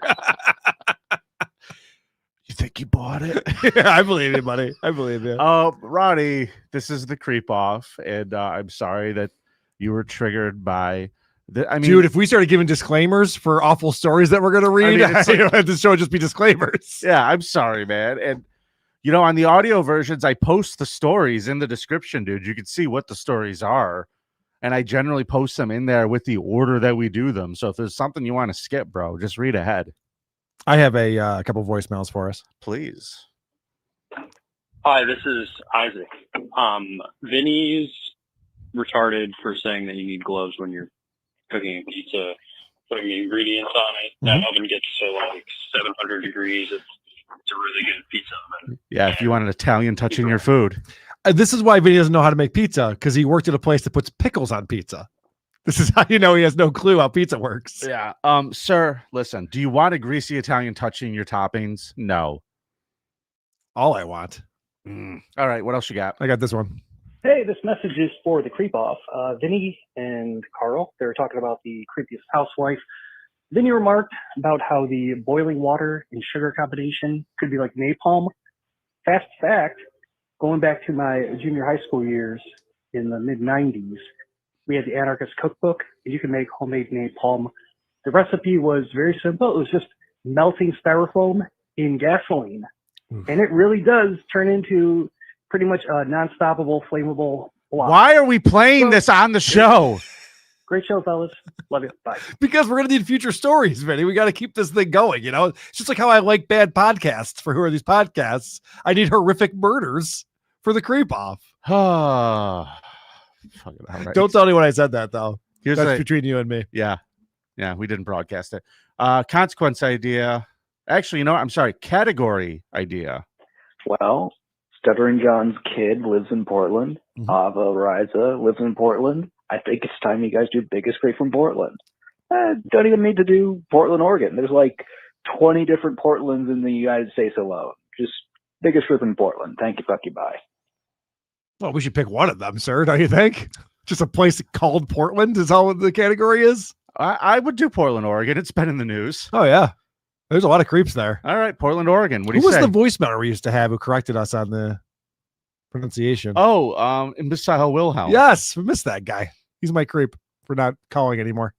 You think you bought it? Yeah, I believe you, buddy. I believe you. Ronnie, this is the creep off, and I'm sorry that you were triggered by I mean, dude, if we started giving disclaimers for awful stories that we're going to read, this show would just be disclaimers. Yeah, I'm sorry, man. And, you know, on the audio versions, I post the stories in the description, dude. You can see what the stories are. And I generally post them in there with the order that we do them. So if there's something you want to skip, bro, just read ahead. I have a couple voicemails for us. Please. Hi, this is Isaac. Vinny's retarded for saying that you need gloves when you're cooking a pizza, putting the ingredients on it. That oven gets to like 700 degrees. It's a really good pizza oven. Yeah, if you want an Italian touching your food. This is why Vinny doesn't know how to make pizza, because he worked at a place that puts pickles on pizza. This is how you know he has no clue how pizza works. Yeah. Sir, listen, do you want a greasy Italian touching your toppings? No. All I want. All right, what else you got? I got this one. Hey, this message is for the creep off. Vinny and Carl, they were talking about the creepiest housewife. Vinny remarked about how the boiling water and sugar combination could be like napalm. Fast fact, going back to my junior high school years in the mid-90s, we had the Anarchist Cookbook, and you can make homemade napalm. The recipe was very simple. It was just melting styrofoam in gasoline. And it really does turn into pretty much a non-stoppable, flammable block. Why are we playing this on the show? Great show, fellas. Love you. Bye. Because we're going to need future stories, Vinny. We got to keep this thing going, It's just like how I like bad podcasts. For who are these podcasts? I need horrific murders for the creep off. Don't tell anyone I said that, though. That's between you and me. Yeah. Yeah, we didn't broadcast it. Consequence idea. Actually, I'm sorry. Category idea. Well, Stuttering John's kid lives in Portland. Ava Riza lives in Portland. I think it's time you guys do Biggest Creep from Portland. Don't even need to do Portland, Oregon. There's like 20 different Portlands in the United States alone. Just Biggest Creep in Portland. Thank you, fuck you, bye. Well, we should pick one of them, sir. Don't you think? Just a place called Portland is all the category is? I would do Portland, Oregon. It's been in the news. Oh, yeah. There's a lot of creeps there. All right, Portland, Oregon. What do you say? Who was the voicemail we used to have who corrected us on the pronunciation? Oh, Imbecile Wilhelm. Yes, we missed that guy. He's my creep for not calling anymore.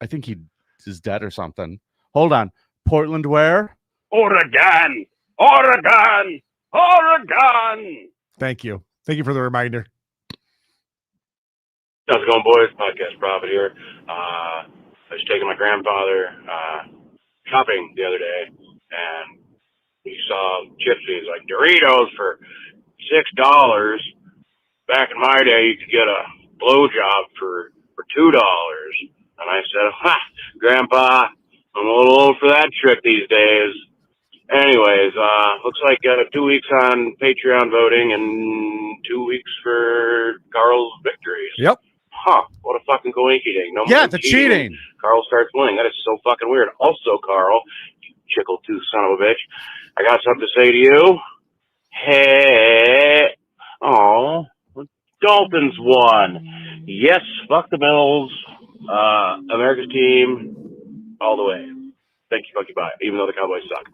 I think he is dead or something. Hold on. Portland where? Oregon! Oregon! Oregon! Thank you. Thank you for the reminder. How's it going, boys? Podcast Prophet here. I was taking my grandfather shopping the other day, and he saw chips. He's like, Doritos for $6. Back in my day, you could get a blowjob for $2. And I said, ha, Grandpa, I'm a little old for that trick these days. Anyways, looks like 2 weeks on Patreon voting and 2 weeks for Carl's victories. Yep. Huh, what a fucking coinky ding. No Yeah, more the cheating. Carl starts winning. That is so fucking weird. Also, Carl, you chickle tooth son of a bitch, I got something to say to you. Hey, oh, Dolphins won. Yes, fuck the Bills. America's team, all the way. Thank you, fuck you, bye. Even though the Cowboys suck.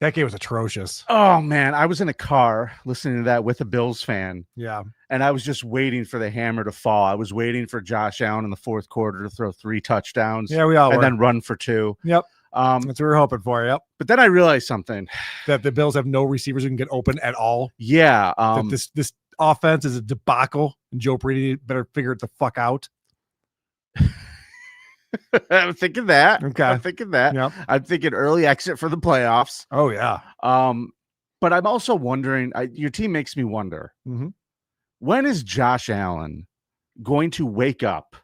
That game was atrocious. Oh, man. I was in a car listening to that with a Bills fan. Yeah. And I was just waiting for the hammer to fall. I was waiting for Josh Allen in the fourth quarter to throw 3 touchdowns. Yeah, we all and were. then run for 2. Yep. That's what we were hoping for. Yep. But then I realized something. That the Bills have no receivers who can get open at all. Yeah. That this offense is a debacle, and Joe Brady better figure it the fuck out. I'm thinking that. Okay. I'm thinking that. Yep. I'm thinking early exit for the playoffs. Oh, yeah. But I'm also wondering, your team makes me wonder, when is Josh Allen going to wake up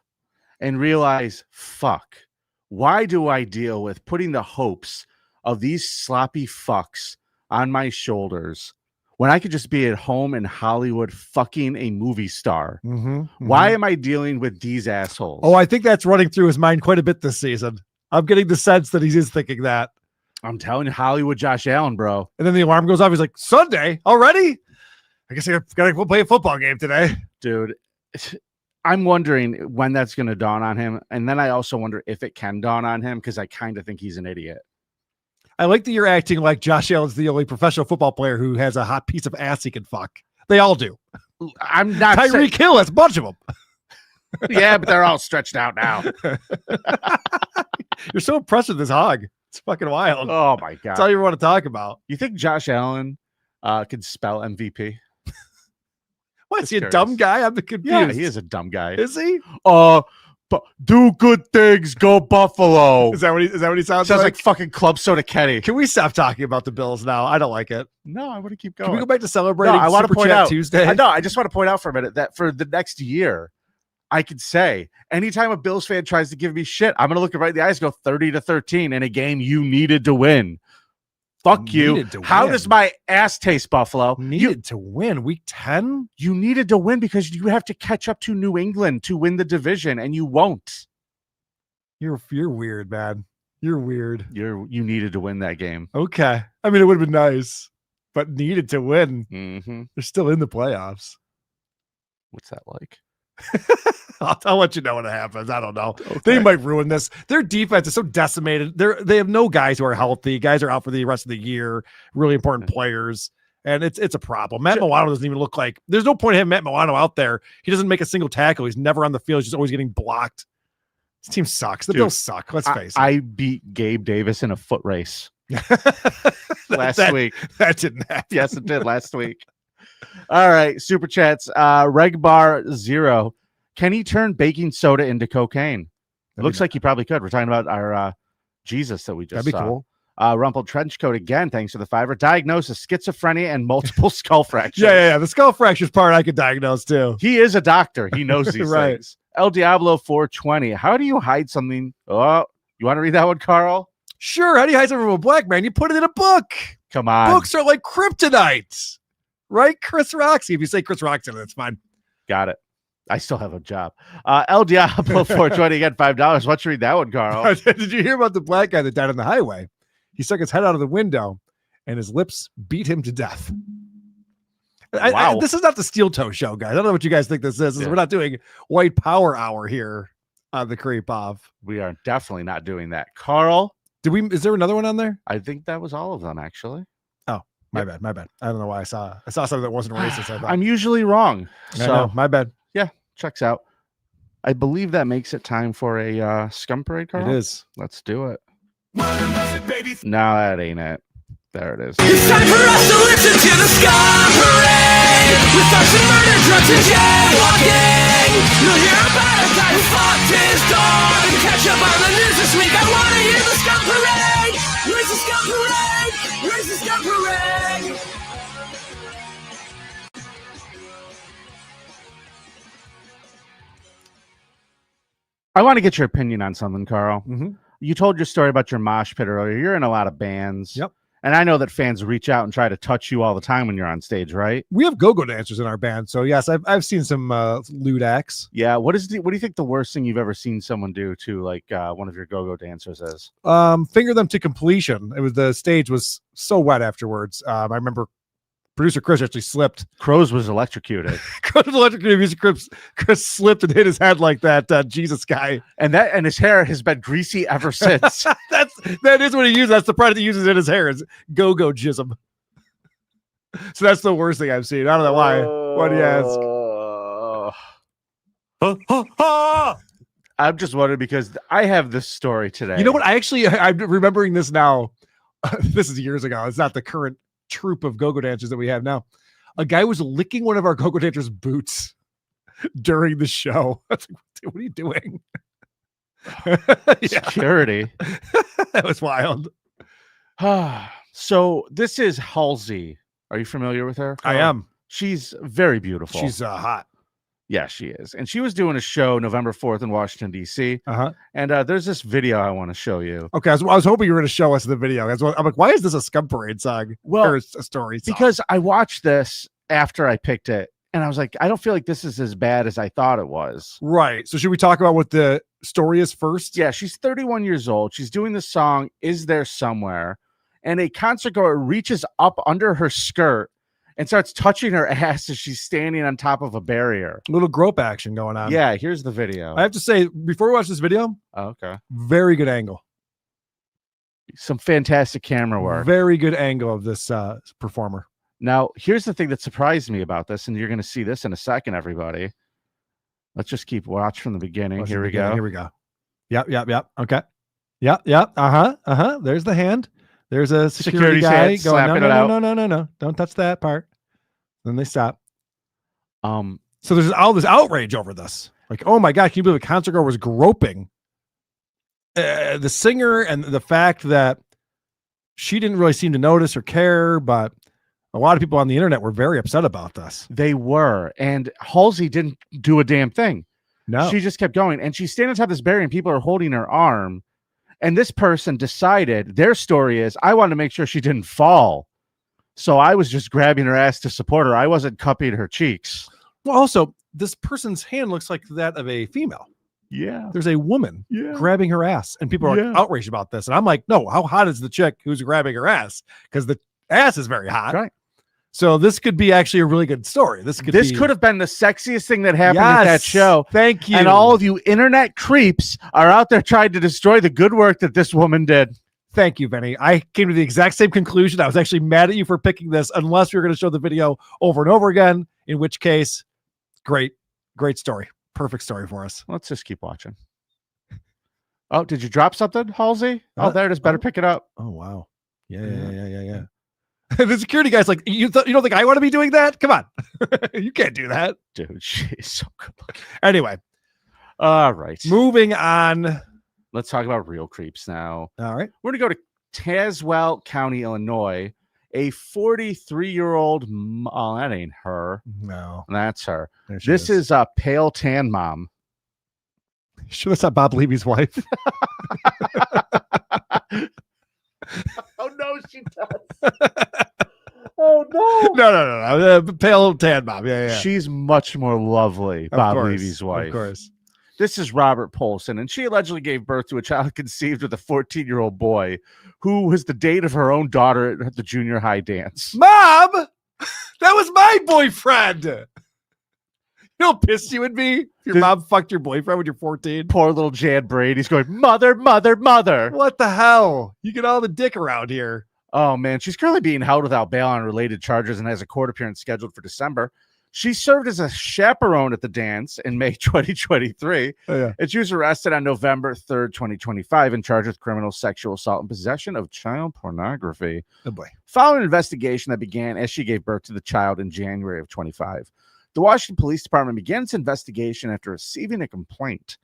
and realize, fuck, why do I deal with putting the hopes of these sloppy fucks on my shoulders when I could just be at home in Hollywood fucking a movie star? Why am I dealing with these assholes? Oh, I think that's running through his mind quite a bit this season. I'm getting the sense that he is thinking that. I'm telling you, Hollywood Josh Allen, bro. And then the alarm goes off. He's like, Sunday already? I guess I got to go play a football game today. Dude, I'm wondering when that's going to dawn on him. And then I also wonder if it can dawn on him because I kind of think he's an idiot. I like that you're acting like Josh Allen's the only professional football player who has a hot piece of ass he can fuck. They all do. I'm not Tyreek Hill, that's a bunch of them. Yeah, but they're all stretched out now. You're so impressed with this hog. It's fucking wild. Oh, my God. That's all you want to talk about. You think Josh Allen can spell MVP? What, is he a dumb guy? I'm confused. Yeah, he is a dumb guy. Is he? But do good things, go Buffalo. Is that what he sounds Sounds like fucking Club Soda Kenny. Can we stop talking about the Bills now? I don't like it. No, I want to keep going. Can we go back to celebrating? No, I want to point out Tuesday. I just want to point out for a minute that for the next year, I could say anytime a Bills fan tries to give me shit, I'm gonna look it right in the eyes and go 30-13 in a game you needed to win. Fuck you. How does my ass taste, Buffalo? Needed to win week 10? You needed to win because you have to catch up to New England to win the division, and you won't. You're weird, man. You're weird. You needed to win that game. Okay. I mean, it would have been nice, but needed to win. They're still in the playoffs. What's that like? I'll let you know when it happens. I don't know. Okay. They might ruin this. Their defense is so decimated. They have no guys who are healthy. Guys are out for the rest of the year. Really important players. And it's a problem. Matt Milano doesn't even look like, there's no point in having Matt Milano out there. He doesn't make a single tackle. He's never on the field. He's just always getting blocked. This team sucks. The Bills suck. Let's face it. I beat Gabe Davis in a foot race last week. That didn't happen. Yes, it did last week. All right. Super chats. Regbar 0. Can he turn baking soda into cocaine? It looks like he probably could. We're talking about our Jesus that we just That'd be saw. cool. Rumpled Trenchcoat again. Thanks for the $5. Diagnosis: schizophrenia and multiple skull fractures. Yeah. The skull fractures part I could diagnose too. He is a doctor. He knows these Right. things. El Diablo 420. How do you hide something? Oh, you want to read that one, Carl? Sure. How do you hide something from a black man? You put it in a book. Come on. Books are like kryptonite. Right? Chris Roxy. If you say Chris Roxy, that's fine. Got it. I still have a job. El Diablo 420 again, $5. Why don't you read that one, Carl? Did you hear about the black guy that died on the highway? He stuck his head out of the window and his lips beat him to death. Wow. This is not the Steel Toe Show, guys. I don't know what you guys think this is. We're not doing White Power Hour here on the Creep Off. We are definitely not doing that. Carl? Is there another one on there? I think that was all of them, actually. Oh, my bad. I don't know why I saw something that wasn't racist. I thought. I'm usually wrong. So my bad. Yeah, checks out. I believe that makes it time for a scum parade, Carl. It is. Let's do it. No, that ain't it. There it is. It's time for us to listen to the Scum Parade. With thugs and murder, drugs and jaywalking. You'll hear about a guy who fucked his dog. And catch up on the news this week. I want to hear the Scum Parade. Where's the Scum Parade? Where's the Scum Parade? I want to get your opinion on something, Carl. Mm-hmm. You told your story about your mosh pit earlier. You're in a lot of bands. Yep. And I know that fans reach out and try to touch you all the time when you're on stage, right? We have go-go dancers in our band, so yes, I've seen some lewd acts. Yeah. What do you think the worst thing you've ever seen someone do to like one of your go-go dancers is? Finger them to completion. The stage was so wet afterwards. I remember producer Chris actually slipped. Crows was electrocuted. Crows was electrocuted. Music Chris slipped and hit his head like that Jesus guy. And his hair has been greasy ever since. that is what he uses. That's the product he uses in his hair is go-go jism. So that's the worst thing I've seen. I don't know why. Why do you ask? I'm just wondering because I have this story today. You know what? I'm remembering this now. This is years ago. It's not the current troop of go-go dancers that we have now. A guy was licking one of our go-go dancers' boots during the show. I was like, what are you doing? Security. That was wild. So this is Halsey. Are you familiar with her? I am. She's very beautiful. She's hot. Yeah, she is. And she was doing a show November 4th in Washington, D.C. Uh-huh. And there's this video I want to show you. Okay, I was hoping you were going to show us the video. I'm like, why is this a Scum Parade song? Well, or a story song? Because I watched this after I picked it, and I was like, I don't feel like this is as bad as I thought it was. Right. So should we talk about what the story is first? Yeah, she's 31 years old. She's doing the song Is There Somewhere? And a concert goer reaches up under her skirt and starts touching her ass as she's standing on top of a barrier. A little grope action going on. Yeah, here's the video. I have to say, before we watch this video, okay, very good angle. Some fantastic camera work. Very good angle of this performer. Now, here's the thing that surprised me about this, and you're going to see this in a second, everybody. Let's just keep watch from the beginning. Here we go. Here we go. Yep. Okay. Yep. There's the hand. There's a security guy hand going, slapping no. Don't touch that part. Then they stop. So there's all this outrage over this. Like, oh my God, can you believe a concert girl was groping the singer, and the fact that she didn't really seem to notice or care, but a lot of people on the internet were very upset about this. They were. And Halsey didn't do a damn thing. No. She just kept going. And she's standing on top of this barrier and people are holding her arm. And this person decided, their story is, I wanted to make sure she didn't fall. So I was just grabbing her ass to support her. I wasn't cupping her cheeks. Well, also, this person's hand looks like that of a female. Yeah. There's a woman grabbing her ass. And people are like, outraged about this. And I'm like, no, how hot is the chick who's grabbing her ass? Because the ass is very hot. Right. So this could be actually a really good story. This could have been the sexiest thing that happened at that show. Thank you. And all of you internet creeps are out there trying to destroy the good work that this woman did. Thank you, Vinny. I came to the exact same conclusion. I was actually mad at you for picking this, unless we were going to show the video over and over again, in which case, great story. Perfect story for us. Let's just keep watching. Oh, did you drop something, Halsey? Oh, there it is. Better pick it up. Oh, wow. Yeah. The security guy's like, you don't think I want to be doing that? Come on. You can't do that. Dude, she's so good looking. Anyway. All right. Moving on. Let's talk about real creeps now. All right. We're going to go to Tazewell County, Illinois. A 43-year-old, oh, that ain't her. No. That's her. This is a pale tan mom. Sure that's not Bob Levy's wife? Oh, no, she does. Oh, no. No. Pale tan mom. Yeah. She's much more lovely, Bob Levy's wife. Of course. This is Robert Polson, and she allegedly gave birth to a child conceived with a 14-year-old boy who was the date of her own daughter at the junior high dance. Mom! That was my boyfriend! You know how pissed you would be if your mom fucked your boyfriend when you're 14? Poor little Jan Brady's going, mother, mother, mother. What the hell? You get all the dick around here. Oh, man. She's currently being held without bail on related charges and has a court appearance scheduled for December. She served as a chaperone at the dance in May 2023. Oh, yeah. And she was arrested on November 3rd, 2025, and charged with criminal sexual assault and possession of child pornography. Oh, boy. Following an investigation that began as she gave birth to the child in January of 25, the Washington Police Department began its investigation after receiving a complaint.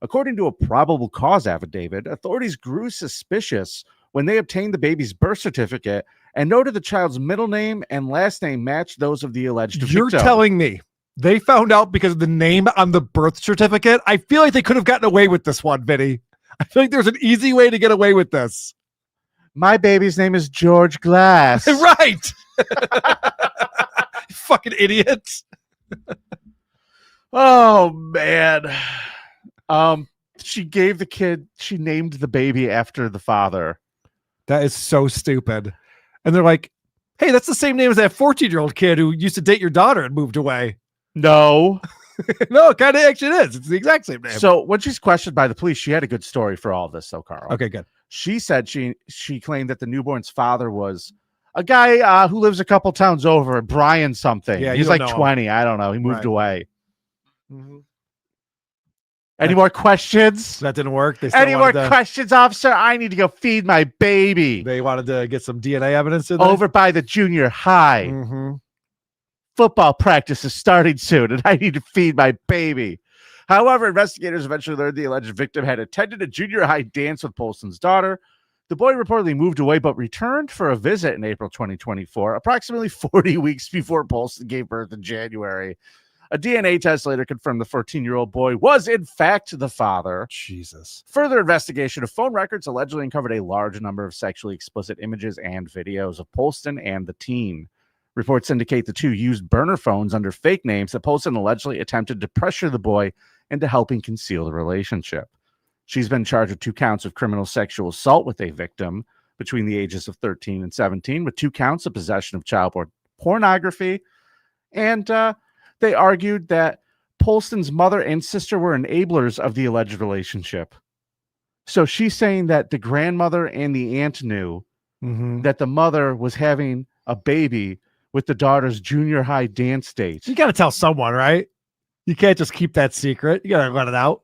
According to a probable cause affidavit, authorities grew suspicious when they obtained the baby's birth certificate and noted the child's middle name and last name matched those of the alleged victim. You're telling me they found out because of the name on the birth certificate? I feel like they could have gotten away with this one, Vinny. I feel like there's an easy way to get away with this. My baby's name is George Glass. Right. Fucking idiots. Oh, man. She named the baby after the father. That is so stupid. And they're like, hey, that's the same name as that 14-year-old kid who used to date your daughter and moved away. No. No, it kind of actually is. It's the exact same name. So when she's questioned by the police, she had a good story for all of this, though, Carl. Okay, good. She said she claimed that the newborn's father was a guy who lives a couple towns over, Brian something. Yeah, he's like 20. I don't know. He moved away. Mm-hmm. Any more questions? That didn't work. Any more questions, officer? I need to go feed my baby. They wanted to get some DNA evidence in over by the junior high. Mm-hmm. Football practice is starting soon, and I need to feed my baby. However, investigators eventually learned the alleged victim had attended a junior high dance with Polson's daughter. The boy reportedly moved away, but returned for a visit in April 2024, approximately 40 weeks before Polson gave birth in January. A DNA test later confirmed the 14-year-old boy was, in fact, the father. Jesus. Further investigation of phone records allegedly uncovered a large number of sexually explicit images and videos of Polston and the teen. Reports indicate the two used burner phones under fake names that Polston allegedly attempted to pressure the boy into helping conceal the relationship. She's been charged with 2 counts of criminal sexual assault with a victim between the ages of 13 and 17, with 2 counts of possession of child pornography. And they argued that Polston's mother and sister were enablers of the alleged relationship. So she's saying that the grandmother and the aunt knew that the mother was having a baby with the daughter's junior high dance date. You got to tell someone, right? You can't just keep that secret. You got to let it out.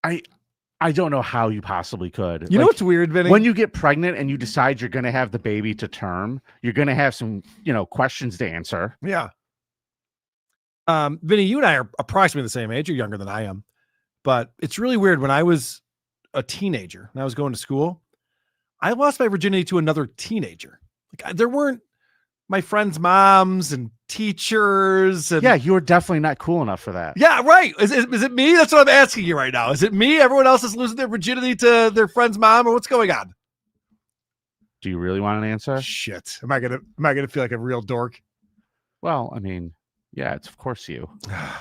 I don't know how you possibly could. You know what's weird, Vinny? When you get pregnant and you decide you're going to have the baby to term, you're going to have some, questions to answer. Yeah. Vinny, you and I are approximately the same age. You're younger than I am. But it's really weird. When I was a teenager and I was going to school, I lost my virginity to another teenager. Like, there weren't my friends' moms and teachers. And yeah, you were definitely not cool enough for that. Yeah, right. Is it me? That's what I'm asking you right now. Is it me? Everyone else is losing their virginity to their friend's mom, or what's going on? Do you really want an answer? Shit. Am I gonna feel like a real dork? Well, I mean, yeah, it's of course you.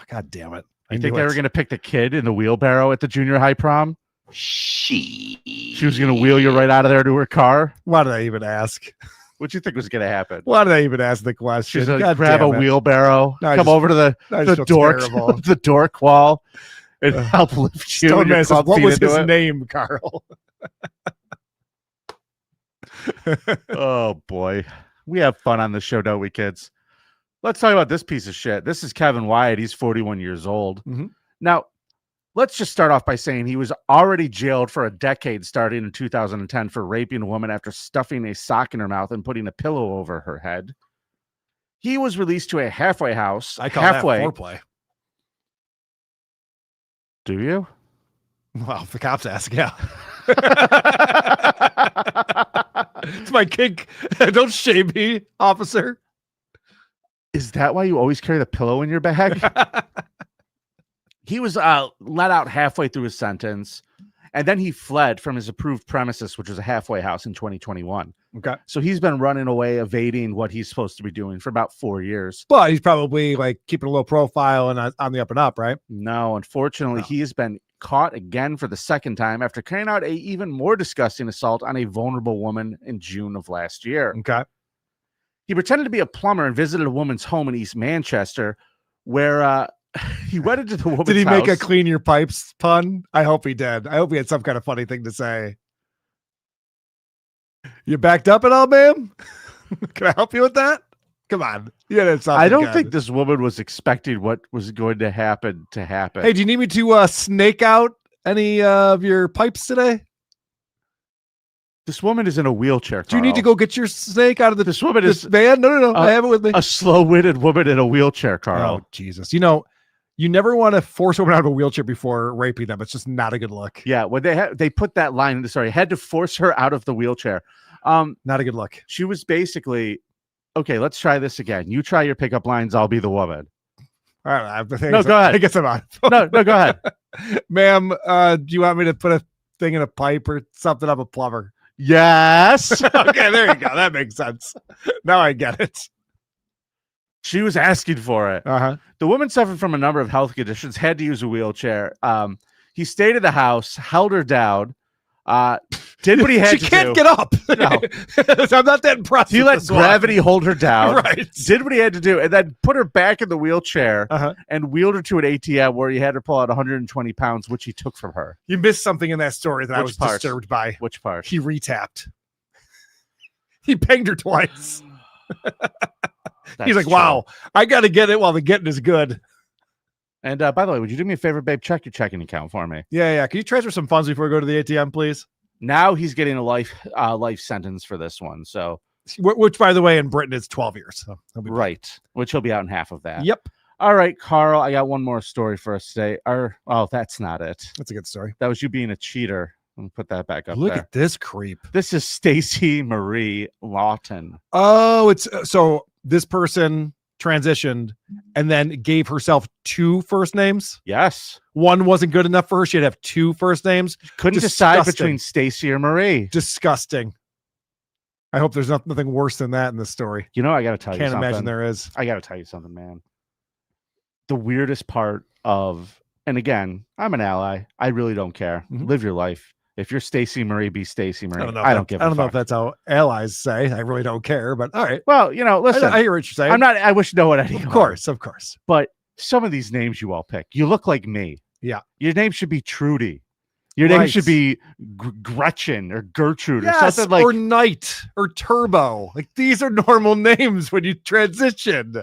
God damn it. You think they were going to pick the kid in the wheelbarrow at the junior high prom? She was going to wheel you right out of there to her car? Why did I even ask? What do you think was going to happen? Why did I even ask the question? She's going to grab a wheelbarrow, come over to the dork wall, and help lift you. What was his name, Carl? Oh boy, we have fun on the show, don't we, kids? Let's talk about this piece of shit. This is Kevin Wyatt. He's 41 years old. Now, let's just start off by saying he was already jailed for a decade starting in 2010 for raping a woman after stuffing a sock in her mouth and putting a pillow over her head. He was released to a halfway house. I call halfway. that foreplay. Do you? Well, if the cops ask, yeah. It's my kink. Don't shame me, officer. Is that why you always carry the pillow in your bag? He was let out halfway through his sentence, and then he fled from his approved premises, which was a halfway house, in 2021. Okay. So he's been running away, evading what he's supposed to be doing for about 4 years. But he's probably like keeping a low profile and on the up and up, right? No, unfortunately, he has been caught again for the second time after carrying out a even more disgusting assault on a vulnerable woman in June of last year. Okay. He pretended to be a plumber and visited a woman's home in East Manchester, where he went into the woman's Did he make a house. clean your pipes pun? I hope he did. I hope he had some kind of funny thing to say. You backed up at all, ma'am? Can I help you with that? Come on. Yeah, I don't think this woman was expecting what was going to happen to happen. Hey, do you need me to snake out any of your pipes today? This woman is in a wheelchair. Do you need to go get your snake out of the this woman is van? No. I have it with me. A slow-witted woman in a wheelchair, Carl. Oh, Jesus. You know, you never want to force a woman out of a wheelchair before raping them. It's just not a good look. Yeah, when they put that line, had to force her out of the wheelchair. Not a good look. She was basically, okay, let's try this again. You try your pickup lines, I'll be the woman. All right. No, go ahead. I guess I'm on. No, go ahead. Ma'am, do you want me to put a thing in a pipe or something? I'm a plumber. Yes. Okay, there you go. That makes sense. Now I get it. She was asking for it. The woman suffered from a number of health conditions, had to use a wheelchair. He stayed at the house, held her down, did what he had to do. She can't get up. No. I'm not that impressed. He let gravity hold her down, Right. did what he had to do, and then put her back in the wheelchair and wheeled her to an ATM where he had her pull out 120 pounds, which he took from her. You missed something in that story that I Which was part? disturbed by. Which part? He retapped. He banged her twice. He's like, true. wow, I got to get it while the getting is good. And by the way, would you do me a favor, babe? Check your checking account for me. Yeah. Can you transfer some funds before we go to the ATM, please? Now he's getting a life sentence for this one. So, which, by the way, in Britain is 12 years. So right, which he'll be out in half of that. Yep. All right, Carl, I got one more story for us today. Oh, that's not it. That's a good story. That was you being a cheater. Let me put that back up. Look there. at this creep. This is Stacey Marie Lawton. Oh, it's so this person transitioned and then gave herself 2 first names. Yes. One wasn't good enough for her. She'd have 2 first names. Couldn't decide between Stacey or Marie. Disgusting. I hope there's nothing worse than that in this story. You know, I got to tell you something. Can't imagine there is. I got to tell you something, man. The weirdest part of, and again, I'm an ally. I really don't care. Live your life. If you're Stacey Marie, be Stacey Marie. I don't give a fuck. I don't know if that's how allies say. I really don't care, but all right. Well, you know, listen. I hear what you're saying. I wish no one had any. Of course. But some of these names you all pick, you look like me. Yeah. Your name should be Trudy. Your name should be Gretchen or Gertrude or something like. Or Knight or Turbo. Like these are normal names when you transition.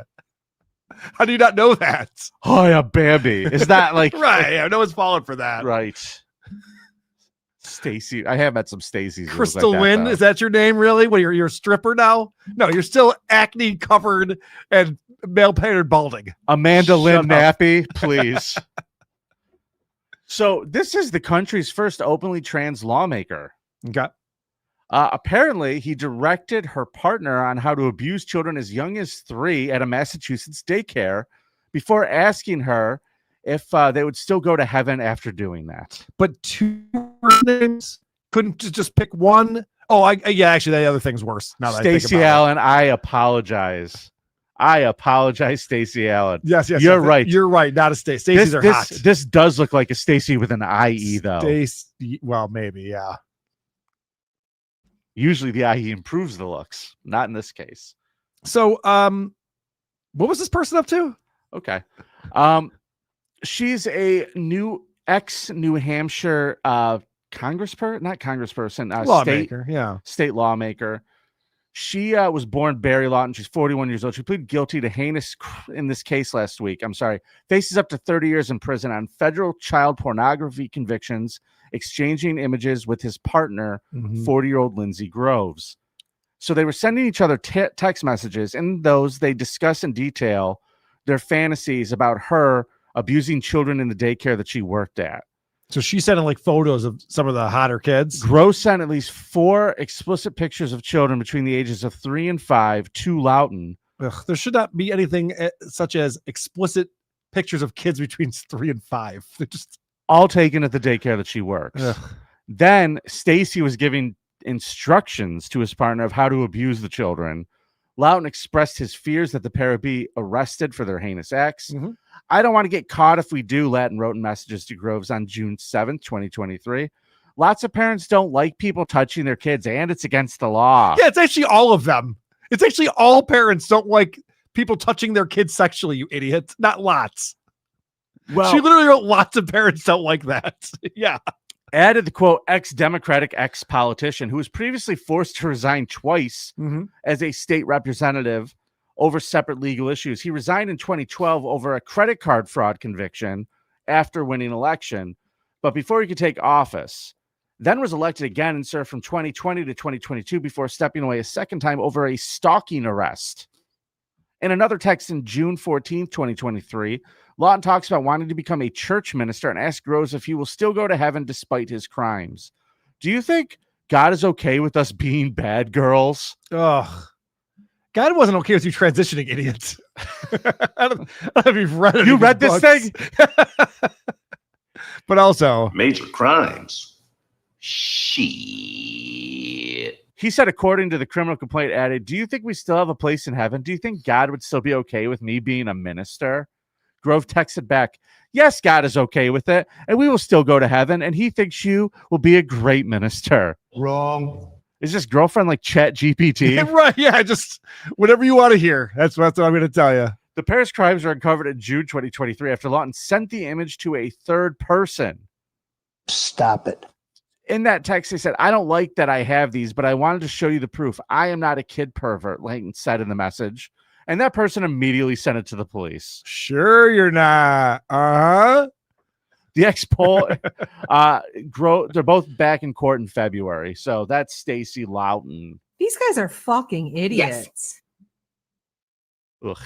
How do you not know that? Oh yeah, Bambi. Is that like right? Yeah, no one's falling for that. Right. Stacy. I have met some Stacey's. Crystal Wynn, is that your name really? When you're a stripper now? No, you're still acne covered and male painted balding. Amanda Lynn Nappy, please. So this is the country's first openly trans lawmaker. Okay. Apparently, he directed her partner on how to abuse children as young as 3 at a Massachusetts daycare before asking her if they would still go to heaven after doing that. But 2 names? Couldn't just pick one? Oh, yeah, actually, the other thing's worse. Now that Stacey Allen, I apologize. Stacey Allen. Yes, you're right. You're right. Not a Stacey. Stacey's are hot. This does look like a Stacey with an IE, though. Stacey, well, maybe, yeah. Usually the IE improves the looks. Not in this case. So, what was this person up to? Okay. She's a New Hampshire lawmaker, state lawmaker. She was born Barry Lawton. She's 41 years old. She pleaded guilty to heinous in this case last week. Faces up to 30 years in prison on federal child pornography convictions, exchanging images with his partner, 40-year-old Lindsay Groves. So they were sending each other text messages. In those, they discuss in detail their fantasies about her abusing children in the daycare that she worked at. So she's sending like photos of some of the hotter kids. Groves sent at least 4 explicit pictures of children between the ages of 3 and 5 to Lawton. There should not be anything such as explicit pictures of kids between 3 and 5. They're just all taken at the daycare that she works. Then Stacy was giving instructions to his partner of how to abuse the children. Lawton expressed his fears that the pair would be arrested for their heinous acts. I don't want to get caught if we do, Lawton wrote in messages to Groves on June 7th, 2023. Lots of parents don't like people touching their kids, and it's against the law. Yeah, it's actually all of them. It's actually all parents don't like people touching their kids sexually, you idiots. Not lots. Well, she literally wrote lots of parents don't like that. Yeah. Added the quote, ex-Democratic ex-politician who was previously forced to resign twice as a state representative over separate legal issues. He resigned in 2012 over a credit card fraud conviction after winning election, but before he could take office, then was elected again and served from 2020 to 2022 before stepping away a second time over a stalking arrest. In another text in June 14th, 2023, Lawton talks about wanting to become a church minister and asks Groves if he will still go to heaven despite his crimes. Do you think God is okay with us being bad girls? Ugh. God wasn't okay with you transitioning, idiots. I don't know if you've read it. You read this thing? But also major crimes. Shit. He said, according to the criminal complaint, added, do you think we still have a place in heaven? Do you think God would still be okay with me being a minister? Grove texted back, yes, God is okay with it, and we will still go to heaven, and he thinks you will be a great minister. Wrong. Is this girlfriend like Chat GPT? Right, yeah, just whatever you want to hear. That's what I'm going to tell you. The pair's crimes were uncovered in June 2023 after Lawton sent the image to a third person. Stop it. In that text, they said, I don't like that I have these, but I wanted to show you the proof. I am not a kid pervert, Layton said in the message. And that person immediately sent it to the police. Sure you're not. Uh-huh. The ex-poll, they're both back in court in February. So that's Stacy Lawton. These guys are fucking idiots. Ugh.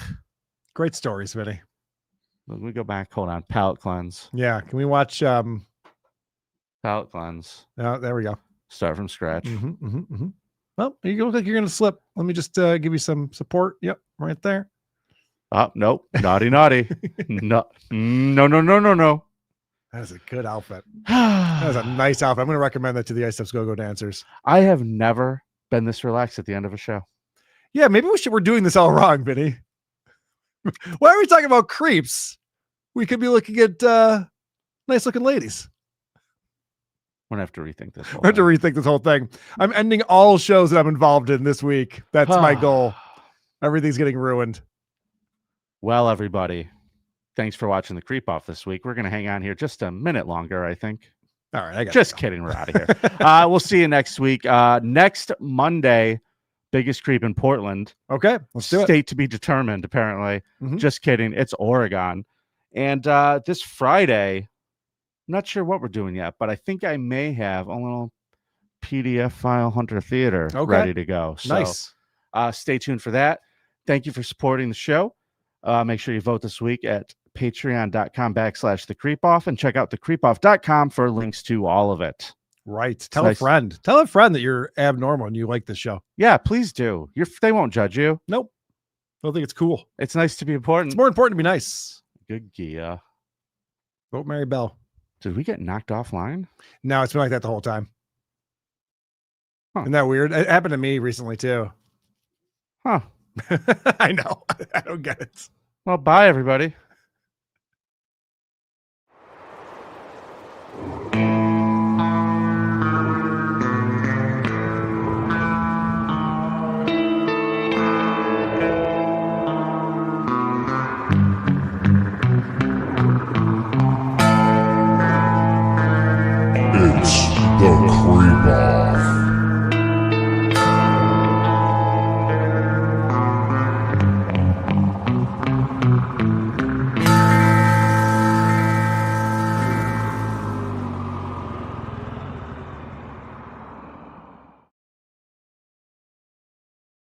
Great stories, Vinny. Let me go back. Hold on. Palate cleanse. Yeah. Can we watch Palate cleanse? Oh, there we go. Start from scratch. Well, you look like you're going to slip. Let me just give you some support. Yep, right there. Oh, nope. Naughty. No. That is a good outfit. That is a nice outfit. I'm going to recommend that to the Ice Steps Go-Go dancers. I have never been this relaxed at the end of a show. Yeah, maybe we're doing this all wrong, Vinny. Why are we talking about creeps? We could be looking at nice-looking ladies. I'm going to have to rethink this whole I have to rethink this whole thing. I'm ending all shows that I'm involved in this week. That's my goal. Everything's getting ruined. Well, everybody, thanks for watching the Creep Off this week. We're going to hang on here just a minute longer, I think. All right. I got just kidding. We're out of here. We'll see you next week. Next Monday, biggest creep in Portland. Okay. Let's do it. State to be determined, apparently. Just kidding. It's Oregon. And this Friday, I'm not sure what we're doing yet, but I think I may have a little PDF file Hunter Theater ready to go. So, nice. Stay tuned for that. Thank you for supporting the show. Make sure you vote this week at patreon.com/thecreepoff and check out thecreepoff.com for links to all of it. Right. Tell a friend. Tell a friend that you're abnormal and you like the show. Yeah, please do. They won't judge you. Nope. I don't think it's cool. It's nice to be important. It's more important to be nice. Good gear. Vote Mary Bell. Did we get knocked offline? No, it's been like that the whole time. Isn't that weird? It happened to me recently too. Huh. I know. I don't get it. Well, bye, everybody. It's ball.